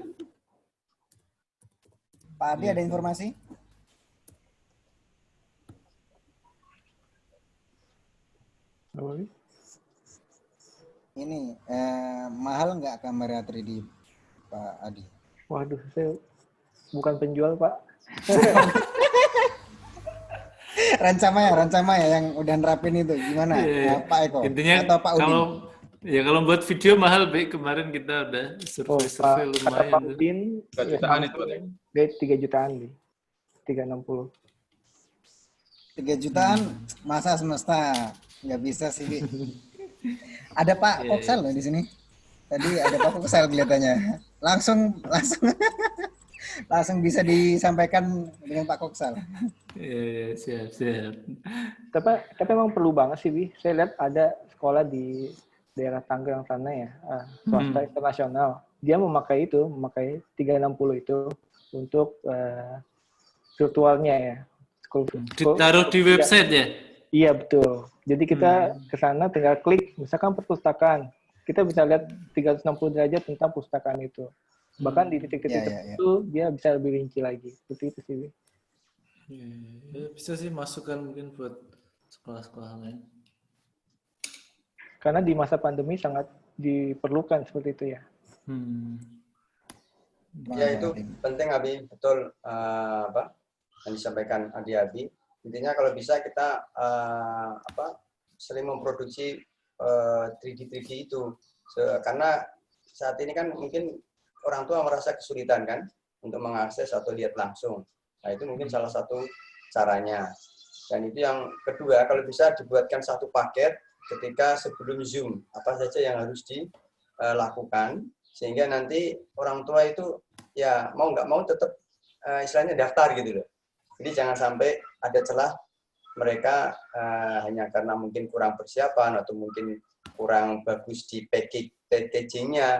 Speaker 1: Pak Abi ada informasi? Ini mahal nggak kamera 3D Pak Adi?
Speaker 17: Waduh, saya bukan penjual Pak.
Speaker 1: Rancamaya yang udah nerapin itu gimana? Pak Eko
Speaker 2: intinya
Speaker 1: atau Pak Udin?
Speaker 2: Kalau buat video mahal, baik kemarin kita udah survei lumayan.
Speaker 17: Pak Udin
Speaker 4: 3 jutaan itu
Speaker 17: Dia 3 jutaan nih. 360.
Speaker 1: 3 jutaan masa Semesta nggak bisa sih. Ada Pak Koksal loh di sini. Tadi ada Pak Koksal kelihatannya. Langsung bisa disampaikan dengan Pak Koksal.
Speaker 2: Iya, siap.
Speaker 17: Tapi emang perlu banget sih, Bi. Saya lihat ada sekolah di daerah Tangerang sana ya, swasta internasional. Dia memakai 360 itu untuk virtualnya ya.
Speaker 2: Ditaruh di website ya?
Speaker 17: Iya, betul. Jadi kita ke sana tinggal klik, misalkan perpustakaan. Kita bisa lihat 360 derajat tentang pustakaan itu. Bahkan di titik-titik itu dia bisa lebih rinci lagi. Seperti itu sih.
Speaker 2: Ya, bisa sih masukan mungkin buat sekolah-sekolah lain.
Speaker 17: Karena di masa pandemi sangat diperlukan seperti itu ya.
Speaker 3: Ya itu penting Abi, betul apa yang disampaikan Abi. Intinya kalau bisa kita sering memproduksi 3D itu, karena saat ini kan mungkin orang tua merasa kesulitan kan untuk mengakses atau lihat langsung. Nah itu mungkin salah satu caranya. Dan itu yang kedua, kalau bisa dibuatkan satu paket ketika sebelum Zoom, apa saja yang harus dilakukan, sehingga nanti orang tua itu ya mau nggak mau tetap istilahnya daftar gitu loh. Jadi jangan sampai ada celah mereka hanya karena mungkin kurang persiapan atau mungkin kurang bagus di packaging-nya,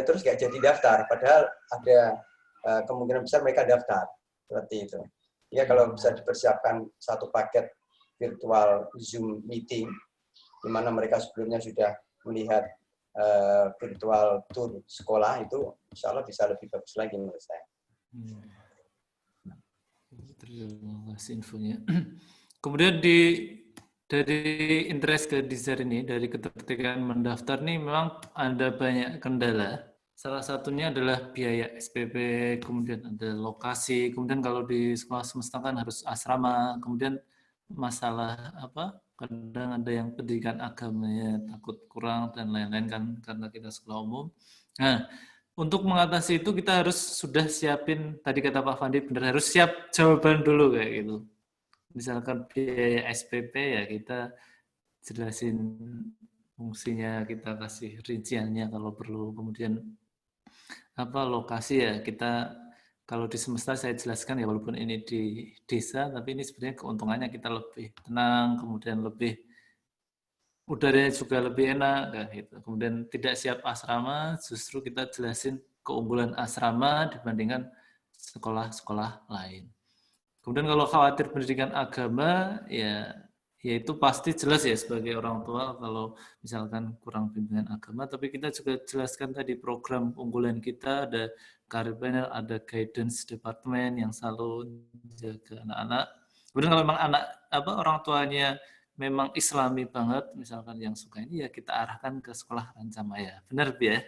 Speaker 3: terus nggak jadi daftar. Padahal ada kemungkinan besar mereka daftar seperti itu. Ya kalau bisa dipersiapkan satu paket virtual Zoom meeting, di mana mereka sebelumnya sudah melihat virtual tour sekolah, itu insya Allah bisa lebih bagus lagi menurut saya.
Speaker 2: Terima kasih infonya. Kemudian dari interest ke desain ini, dari ketertarikan mendaftar nih memang ada banyak kendala. Salah satunya adalah biaya SPP, kemudian ada lokasi, kemudian kalau di sekolah semesta kan harus asrama, kemudian masalah kadang ada yang pendidikan agamanya takut kurang dan lain-lain kan karena kita sekolah umum. Nah, untuk mengatasi itu kita harus sudah siapin, tadi kata Pak Fandi benar, harus siap jawaban dulu kayak gitu. Misalkan biaya SPP ya kita jelasin fungsinya, kita kasih rinciannya kalau perlu, kemudian lokasi ya kita kalau di semesta saya jelaskan ya walaupun ini di desa tapi ini sebenarnya keuntungannya kita lebih tenang, kemudian lebih udaranya juga lebih enak kayak gitu. Kemudian tidak siap asrama justru kita jelasin keunggulan asrama dibandingkan sekolah-sekolah lain. Kemudian kalau khawatir pendidikan agama ya itu pasti jelas ya sebagai orang tua kalau misalkan kurang bimbingan agama, tapi kita juga jelaskan tadi program unggulan kita, ada career panel, ada guidance department yang selalu jaga anak-anak. Kemudian kalau memang orang tuanya memang Islami banget, misalkan yang suka ini ya kita arahkan ke sekolah Rancamaya. Benar Bi ya?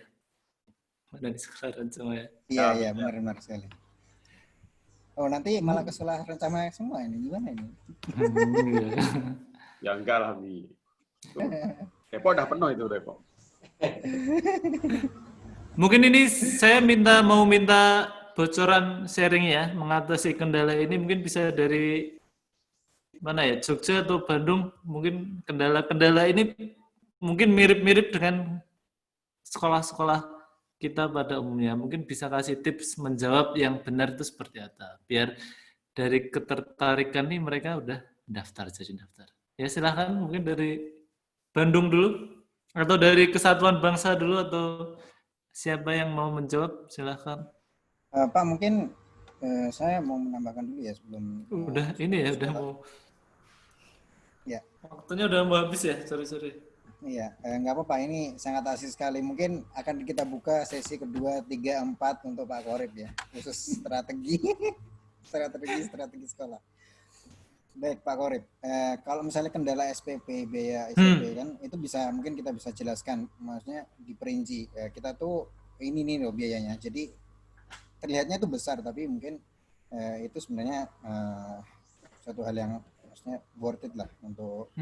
Speaker 2: Dari sekolah Rancamaya.
Speaker 1: Iya benar sekali. Oh nanti malah ke sekolah Rancamaya semua ini gimana ini?
Speaker 4: Ya enggak lah Bi. Depok udah penuh itu Depok.
Speaker 2: Mungkin ini saya mau minta bocoran sharing ya mengatasi kendala ini, mungkin bisa dari mana ya, Jogja atau Bandung. Mungkin kendala-kendala ini mungkin mirip-mirip dengan sekolah-sekolah kita pada umumnya. Mungkin bisa kasih tips menjawab yang benar itu seperti apa, biar dari ketertarikan nih mereka udah daftar. Ya silahkan mungkin dari Bandung dulu atau dari Kesatuan Bangsa dulu atau siapa yang mau menjawab silahkan.
Speaker 1: Pak mungkin saya mau menambahkan dulu ya sebelum.
Speaker 2: Udah ini ya udah mau.
Speaker 1: Ya.
Speaker 2: Waktunya udah mau habis ya, sorry.
Speaker 1: Iya, nggak apa-apa, ini sangat asik sekali. Mungkin akan kita buka sesi kedua, 3, 4 untuk Pak Korib ya, khusus strategi sekolah. Baik Pak Korib, kalau misalnya kendala SPP, biaya SPP kan, itu mungkin kita bisa jelaskan, maksudnya diperinci. Kita tuh ini nih loh biayanya, jadi terlihatnya itu besar, tapi mungkin itu sebenarnya suatu hal yang maksudnya worth it lah untuk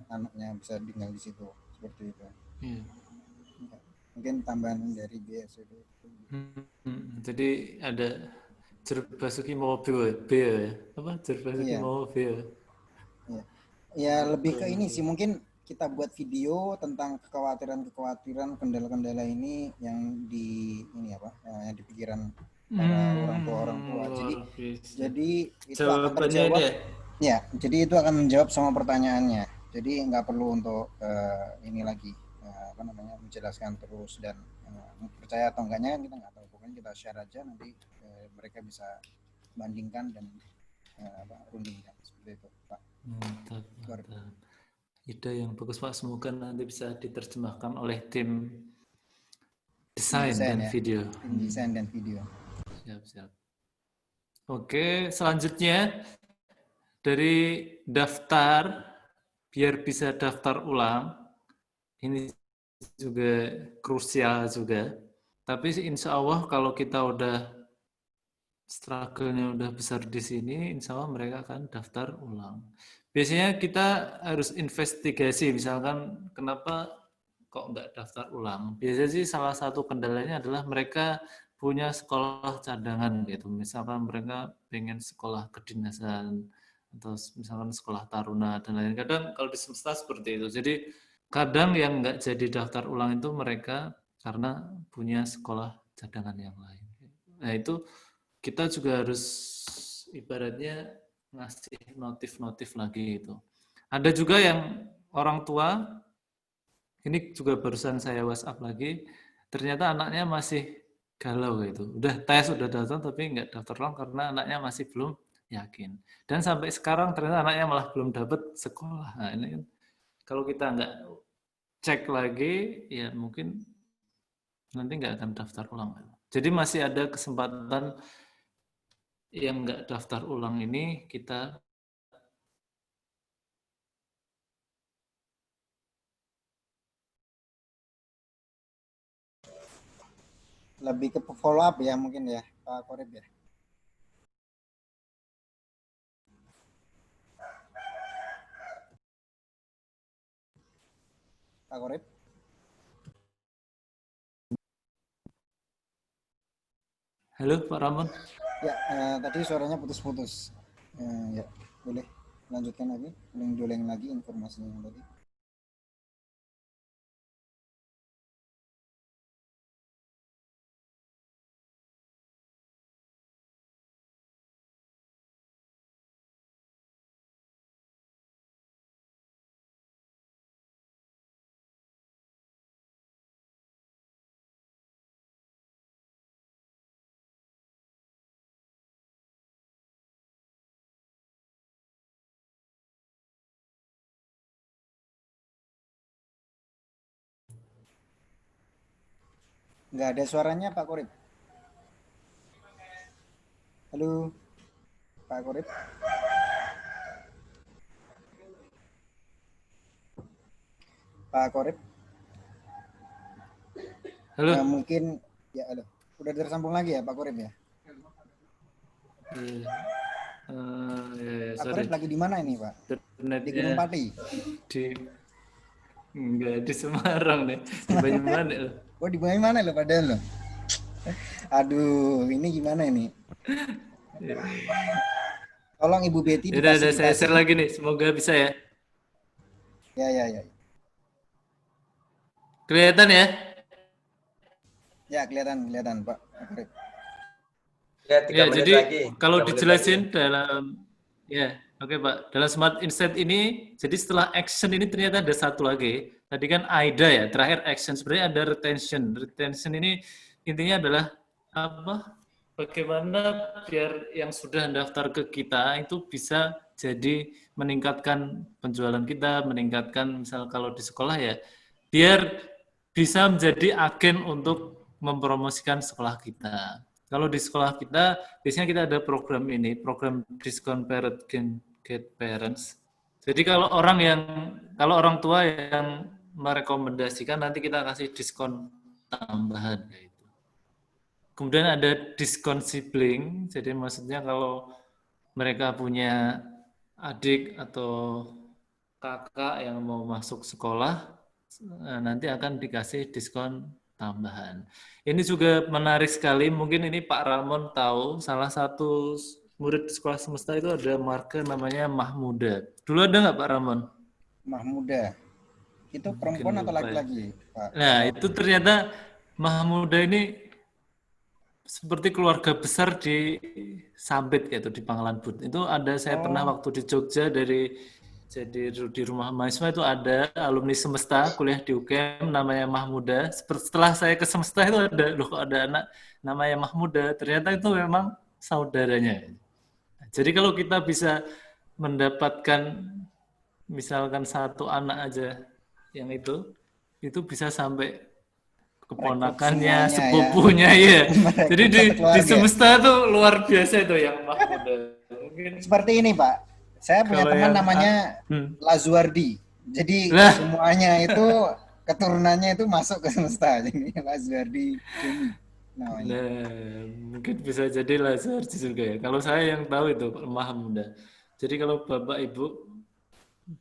Speaker 1: anaknya bisa tinggal di situ seperti itu. Mungkin tambahan dari BS itu.
Speaker 2: Jadi ada Jerbasuki mobil ya? Apa Jerbasuki mobil?
Speaker 1: Ya lebih ke ini sih, mungkin kita buat video tentang kekhawatiran, kendala-kendala ini yang yang di pikiran para orang tua. Jadi itu akan terjawab. Ya, jadi itu akan menjawab sama pertanyaannya. Jadi nggak perlu untuk ini lagi menjelaskan terus dan percaya atau enggaknya kita nggak tahu. Pokoknya kita share aja, nanti mereka bisa bandingkan dan rundingkan seperti itu, Pak.
Speaker 2: Mantap. Ide yang bagus Pak, semoga nanti bisa diterjemahkan oleh tim desain dan video.
Speaker 1: Tim desain dan video.
Speaker 2: Siap. Oke, selanjutnya dari daftar, biar bisa daftar ulang, ini juga krusial juga. Tapi insya Allah kalau kita udah struggle-nya udah besar di sini, insya Allah mereka akan daftar ulang. Biasanya kita harus investigasi, misalkan kenapa kok nggak daftar ulang. Biasanya sih salah satu kendalanya adalah mereka punya sekolah cadangan gitu. Misalkan mereka pengen sekolah kedinasan atau misalkan sekolah taruna dan lain-lain. Kadang kalau di semesta seperti itu. Jadi kadang yang nggak jadi daftar ulang itu mereka karena punya sekolah cadangan yang lain. Nah itu kita juga harus ibaratnya ngasih notif-notif lagi itu. Ada juga yang orang tua, ini juga barusan saya WhatsApp lagi, ternyata anaknya masih galau gitu. Udah tes, udah datang tapi nggak daftar ulang karena anaknya masih belum yakin. Dan sampai sekarang ternyata anaknya malah belum dapat sekolah. Nah ini kan kalau kita nggak cek lagi, ya mungkin nanti nggak akan daftar ulang. Jadi masih ada kesempatan yang nggak daftar ulang ini kita
Speaker 1: lebih ke follow up ya mungkin ya Pak Korib ya. Pak Korib.
Speaker 2: Halo Pak Ramon.
Speaker 1: Ya, tadi suaranya putus-putus. Ya, boleh lanjutkan lagi, ulang lagi informasinya yang tadi. Nggak ada suaranya Pak Korib. Halo Pak Korib. Pak Korib.
Speaker 2: Halo.
Speaker 1: Mungkin ya halo. Udah tersambung lagi ya Pak Korib ya?
Speaker 2: Ya,
Speaker 1: Pak Korib lagi di mana ini Pak? Di Gunung Pati?
Speaker 2: Enggak, di Semarang deh. Di Banyumanik loh.
Speaker 1: Oh di Banyumanik loh padahal loh. Aduh, ini gimana ini? Tolong Ibu Betty
Speaker 2: udah saya share lagi nih, semoga bisa ya.
Speaker 1: Ya.
Speaker 2: Kelihatan ya?
Speaker 1: Ya, kelihatan Pak.
Speaker 3: Ya, 3 menit
Speaker 2: jadi
Speaker 3: lagi.
Speaker 2: Kalau dijelasin dalam oke Pak, dalam Smart Insight ini, jadi setelah action ini ternyata ada satu lagi. Tadi kan AIDA ya, terakhir action. Sebenarnya ada retention. Retention ini intinya adalah apa? Bagaimana biar yang sudah daftar ke kita itu bisa jadi meningkatkan penjualan kita, meningkatkan misal kalau di sekolah ya, biar bisa menjadi agen untuk mempromosikan sekolah kita. Kalau di sekolah kita, biasanya kita ada program ini, program Discount Parent Get Parents. Jadi kalau orang tua yang merekomendasikan, nanti kita kasih diskon tambahan. Kemudian ada diskon sibling, jadi maksudnya kalau mereka punya adik atau kakak yang mau masuk sekolah, nanti akan dikasih diskon tambahan. Ini juga menarik sekali, mungkin ini Pak Ramon tahu, salah satu murid sekolah semesta itu ada marga namanya Mahmuda. Dulu ada nggak Pak Ramon?
Speaker 1: Mahmuda. Itu perempuan atau laki-laki, Pak?
Speaker 2: Nah, itu ternyata Mahmuda ini seperti keluarga besar di Sambit gitu, di Pangkalan Bud. Itu ada, saya pernah waktu di Jogja jadi di rumah mahasiswa itu ada alumni Semesta kuliah di UGM namanya Mahmuda. Setelah saya ke Semesta itu ada anak namanya Mahmuda. Ternyata itu memang saudaranya. Jadi kalau kita bisa mendapatkan misalkan satu anak aja yang itu bisa sampai keponakannya, sepupunya ya. Jadi di Semesta tuh luar biasa itu yang Mahmuda. Mungkin
Speaker 1: seperti ini Pak. Saya punya teman namanya Lazuardi. Jadi semuanya itu keturunannya itu masuk ke semesta. Jadi Pak Zuardi Jumi namanya.
Speaker 2: Nah, mungkin bisa jadi Lazar juga ya. Kalau saya yang tahu itu Maha Muda. Jadi kalau Bapak Ibu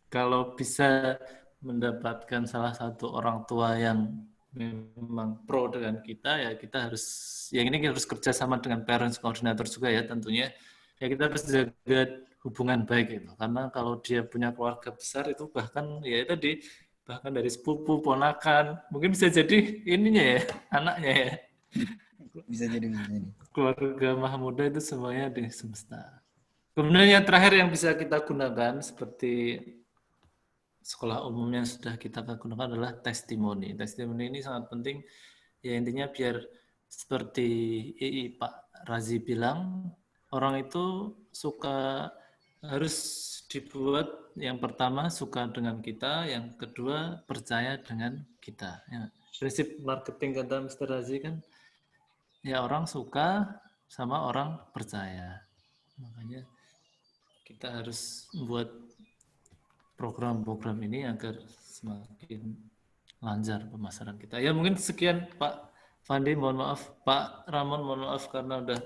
Speaker 2: kalau bisa mendapatkan salah satu orang tua yang memang pro dengan kita, ya kita harus, yang ini harus kerjasama dengan parents coordinator juga ya tentunya. Ya kita harus jaga hubungan baik itu. Karena kalau dia punya keluarga besar itu bahkan ya tadi bahkan dari sepupu, ponakan, mungkin bisa jadi ininya ya, anaknya ya.
Speaker 1: Bisa jadi.
Speaker 2: Keluarga Maha Muda itu semuanya di semesta. Kemudian yang terakhir yang bisa kita gunakan seperti sekolah umum yang sudah kita gunakan adalah testimoni. Testimoni ini sangat penting. Ya intinya biar seperti Pak Razi bilang, orang itu suka harus dibuat yang pertama suka dengan kita, yang kedua percaya dengan kita. Ya, prinsip marketing kata Mr. Razi kan, ya orang suka sama orang percaya. Makanya kita harus membuat program-program ini agar semakin lancar pemasaran kita. Ya mungkin sekian Pak Fandi, mohon maaf. Pak Ramon, mohon maaf karena udah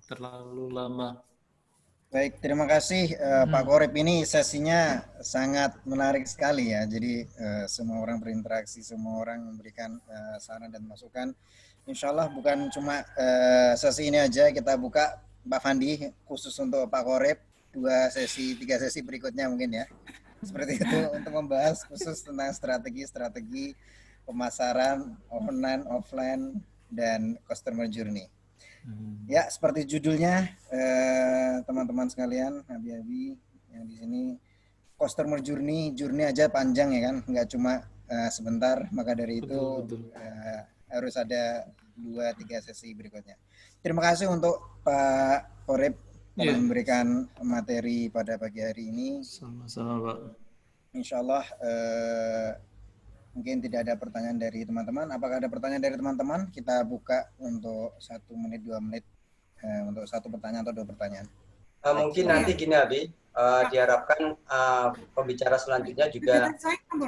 Speaker 2: terlalu lama.
Speaker 1: Baik, terima kasih Pak Korip. Ini sesinya sangat menarik sekali ya. Jadi semua orang berinteraksi, semua orang memberikan saran dan masukan. Insya Allah bukan cuma sesi ini aja kita buka, Pak Fandi, khusus untuk Pak Korip, 2 sesi, 3 sesi berikutnya mungkin ya. Seperti itu untuk membahas khusus tentang strategi pemasaran online, offline, dan customer journey. Ya, seperti judulnya teman-teman sekalian, abi-abi yang di sini, customer journey aja panjang ya kan, nggak cuma sebentar. Maka dari itu harus ada 2-3 sesi berikutnya. Terima kasih untuk Pak Korip telah memberikan materi pada pagi hari ini.
Speaker 2: Sama-sama Pak.
Speaker 1: Insya Allah mungkin tidak ada pertanyaan dari teman-teman. Apakah ada pertanyaan dari teman-teman? Kita buka untuk 1 menit, 2 menit untuk 1 pertanyaan atau 2 pertanyaan.
Speaker 3: Mungkin nanti gini Abi, diharapkan pembicara selanjutnya juga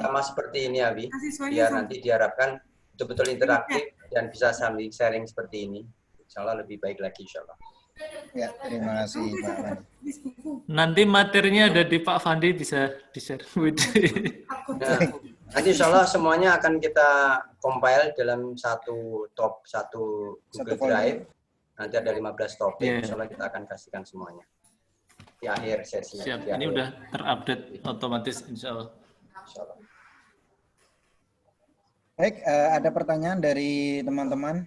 Speaker 3: sama seperti ini Abi. Biar nanti diharapkan betul-betul interaktif dan bisa saling sharing seperti ini. Insya Allah lebih baik lagi insya Allah.
Speaker 1: Ya, terima kasih Pak Fandi.
Speaker 2: Nanti materinya ada di Pak Fandi, bisa di-share.
Speaker 3: Nanti insya Allah semuanya akan kita compile dalam satu Google Drive. Nanti ada 15 topik, insya Allah kita akan kasihkan semuanya di akhir sesinya.
Speaker 2: Siap, ini udah terupdate otomatis insya Allah.
Speaker 1: Baik, ada pertanyaan dari teman-teman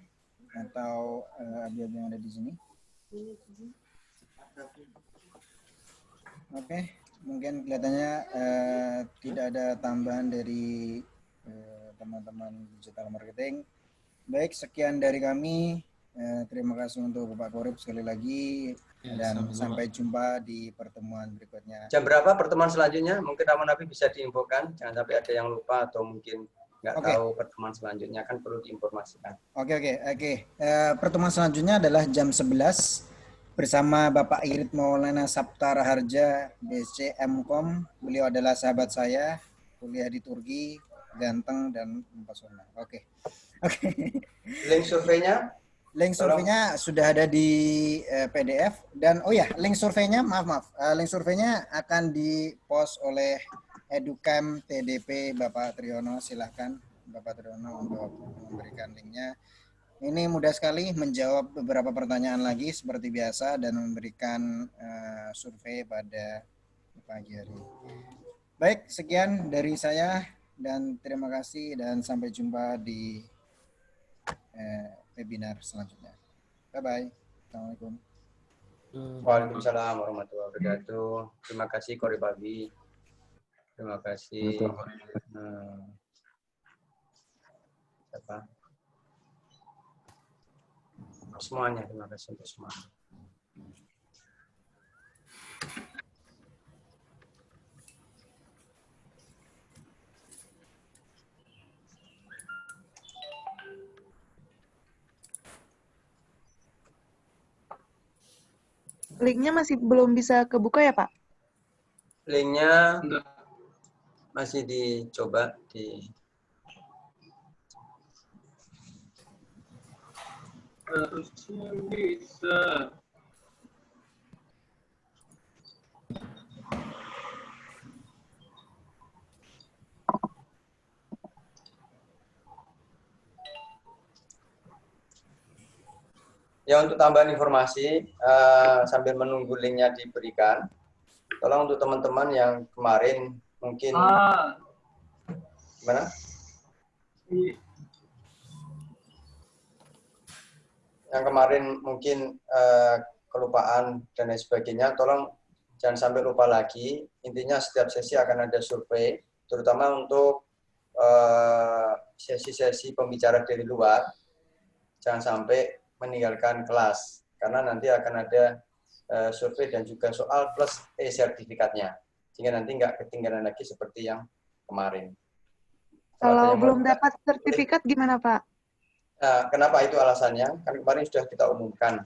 Speaker 1: atau abi-abi yang ada di sini? Oke, mungkin kelihatannya tidak ada tambahan dari teman-teman digital marketing. Baik, sekian dari kami. Terima kasih untuk Bapak Korip sekali lagi dan sampai jumpa di pertemuan berikutnya.
Speaker 3: Jam berapa pertemuan selanjutnya? Mungkin Ramon Nabi bisa diinfokan. Jangan sampai ada yang lupa atau mungkin nggak tahu pertemuan selanjutnya, kan perlu diinformasikan.
Speaker 1: Oke. Pertemuan selanjutnya adalah jam 11 bersama Bapak Irit Maulana Sapta Raharja, BC M.Com. Beliau adalah sahabat saya, kuliah di Turki, ganteng dan mempesona. Oke.
Speaker 3: Link surveinya?
Speaker 1: Link surveinya sudah ada di PDF dan link surveinya link surveinya akan dipost oleh Educam TDP Bapak Triyono. Silahkan Bapak Triyono untuk memberikan linknya. Ini mudah sekali menjawab beberapa pertanyaan lagi seperti biasa dan memberikan survei pada pagi hari. Baik, sekian dari saya dan terima kasih dan sampai jumpa di webinar selanjutnya. Bye-bye. Assalamualaikum.
Speaker 3: Waalaikumsalam warahmatullahi wabarakatuh. Terima kasih Korip Abi. Terima kasih. Siapa? Semuanya, terima kasih untuk semuanya.
Speaker 18: Linknya masih belum bisa kebuka ya Pak?
Speaker 3: Linknya masih dicoba di
Speaker 12: harusnya bisa.
Speaker 3: Ya, untuk tambahan informasi, sambil menunggu linknya diberikan, tolong untuk teman-teman yang kemarin mungkin gimana? Yang kemarin mungkin kelupaan dan lain sebagainya, tolong jangan sampai lupa lagi. Intinya setiap sesi akan ada survei, terutama untuk sesi-sesi pembicara dari luar. Jangan sampai meninggalkan kelas, karena nanti akan ada survei dan juga soal plus sertifikatnya, sehingga nanti nggak ketinggalan lagi seperti yang kemarin.
Speaker 18: Kalau belum dapat sertifikat gimana, Pak?
Speaker 3: Nah, kenapa itu alasannya? Kan kemarin sudah kita umumkan.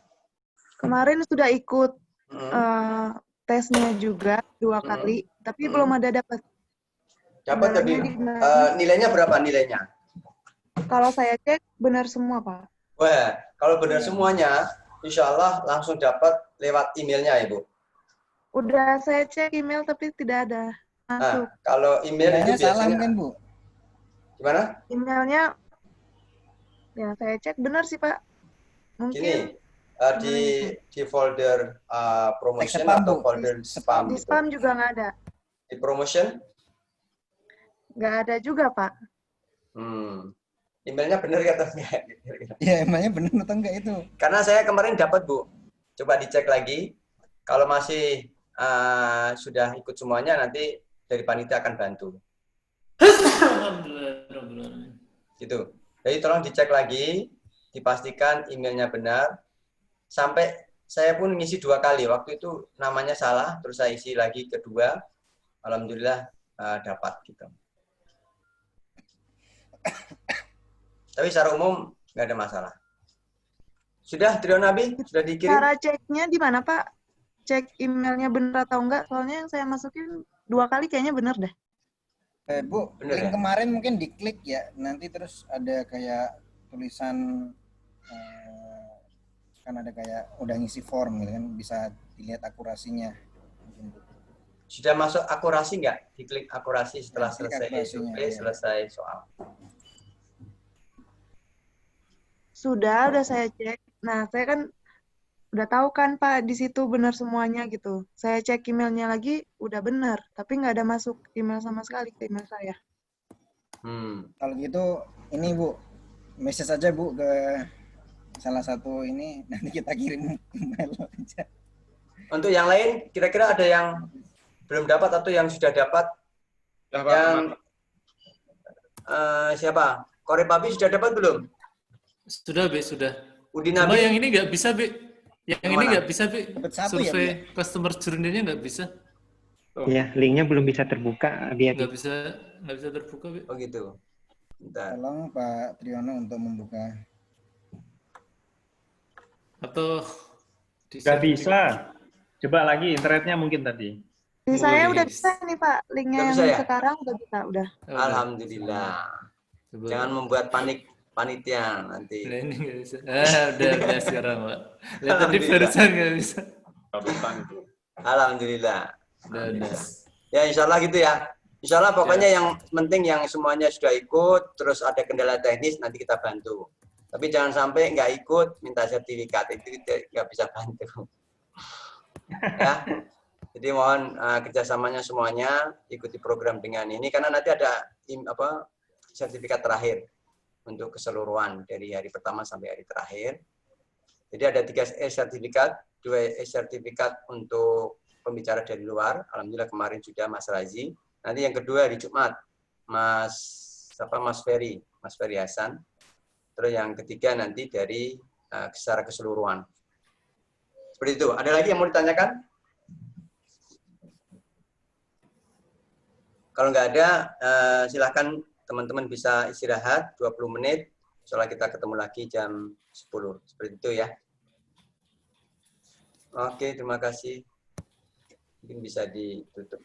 Speaker 18: Kemarin sudah ikut tesnya juga 2 kali, tapi belum ada dapat.
Speaker 3: Dapat, tapi nilainya berapa nilainya?
Speaker 18: Kalau saya cek benar semua, Pak.
Speaker 3: Wah, kalau benar semuanya, insya Allah langsung dapat lewat emailnya, Ibu.
Speaker 18: Udah saya cek email tapi tidak ada masuk.
Speaker 3: Nah, kalau email itu biasanya
Speaker 1: salam kan, Bu?
Speaker 3: Gimana?
Speaker 18: Emailnya, ya saya cek benar sih, Pak. Mungkin
Speaker 3: gini, di folder promotion atau folder spam.
Speaker 18: Di
Speaker 3: gitu.
Speaker 18: spam juga nggak ada.
Speaker 3: Di promotion?
Speaker 18: Nggak ada juga, Pak.
Speaker 3: Emailnya benar atau enggak?
Speaker 1: Ya, emailnya benar atau enggak itu?
Speaker 3: Karena saya kemarin dapat, Bu. Coba dicek lagi. Kalau masih sudah ikut semuanya, nanti dari panitia akan bantu. Gitu. Jadi tolong dicek lagi, dipastikan emailnya benar. Sampai saya pun ngisi 2 kali. Waktu itu namanya salah, terus saya isi lagi kedua. Alhamdulillah dapat gitu. Tapi secara umum nggak ada masalah. Sudah, Trio Nabi? Sudah dikirim?
Speaker 18: Cara ceknya di mana, Pak? Cek emailnya benar atau enggak? Soalnya yang saya masukin 2 kali kayaknya benar deh.
Speaker 1: Bu,
Speaker 3: bener,
Speaker 1: link
Speaker 3: ya?
Speaker 1: kemarin mungkin diklik ya, nanti terus ada kayak tulisan, kan ada kayak udah ngisi form gitu kan, bisa dilihat akurasinya.
Speaker 3: Sudah masuk akurasi nggak? Diklik akurasi setelah selesai survei,
Speaker 1: ya.
Speaker 3: selesai soal.
Speaker 18: Sudah saya cek. Nah, saya kan udah tahu kan, Pak, di situ benar semuanya gitu. Saya cek emailnya lagi, udah benar. Tapi nggak ada masuk email sama sekali ke email saya.
Speaker 1: Kalau gitu, ini Bu, message aja Bu ke salah satu ini, nanti kita kirim email aja.
Speaker 3: Untuk yang lain, kira-kira ada yang belum dapat atau yang sudah dapat? Yang siapa? Korek Papi sudah dapat belum?
Speaker 2: Sudah, Be, sudah.
Speaker 3: Udina,
Speaker 2: Cuma
Speaker 3: Be?
Speaker 2: yang ini nggak bisa, Be. Yang ini
Speaker 3: mana?
Speaker 2: nggak bisa, Be. Survei
Speaker 1: ya,
Speaker 2: customer journey-nya nggak bisa.
Speaker 19: Iya, linknya belum bisa terbuka, Abi.
Speaker 2: Nggak bisa terbuka, Be.
Speaker 3: Oh gitu. Bentar.
Speaker 1: Tolong Pak Triyono untuk membuka.
Speaker 2: Atau
Speaker 20: nggak bisa. Coba lagi internetnya mungkin tadi.
Speaker 18: Di saya udah bisa nih, Pak. Linknya
Speaker 3: Udah bisa,
Speaker 18: yang
Speaker 3: ya?
Speaker 18: sekarang udah bisa, udah.
Speaker 3: Alhamdulillah. Jangan membuat panik panitia nanti.
Speaker 2: Ini nggak bisa. Udah sekarang, Pak. Lihat tadi barusan nggak bisa.
Speaker 3: Alhamdulillah.
Speaker 2: Udah.
Speaker 3: Ya, insya Allah gitu ya. Insya Allah pokoknya yang penting yang semuanya sudah ikut, terus ada kendala teknis, nanti kita bantu. Tapi jangan sampai nggak ikut, minta sertifikat, itu nggak bisa bantu. Ya, jadi mohon kerjasamanya semuanya, ikuti program dengan ini, karena nanti ada sertifikat terakhir untuk keseluruhan dari hari pertama sampai hari terakhir. Jadi ada 3 sertifikat, 2 sertifikat untuk pembicara dari luar. Alhamdulillah kemarin sudah Mas Razi. Nanti yang kedua hari Jumat, Mas Ferry Hasan. Terus yang ketiga nanti dari secara keseluruhan. Seperti itu. Ada lagi yang mau ditanyakan? Kalau nggak ada, silakan teman-teman bisa istirahat 20 menit. Soalnya kita ketemu lagi jam 10. Seperti itu ya. Oke, terima kasih. Mungkin bisa ditutup.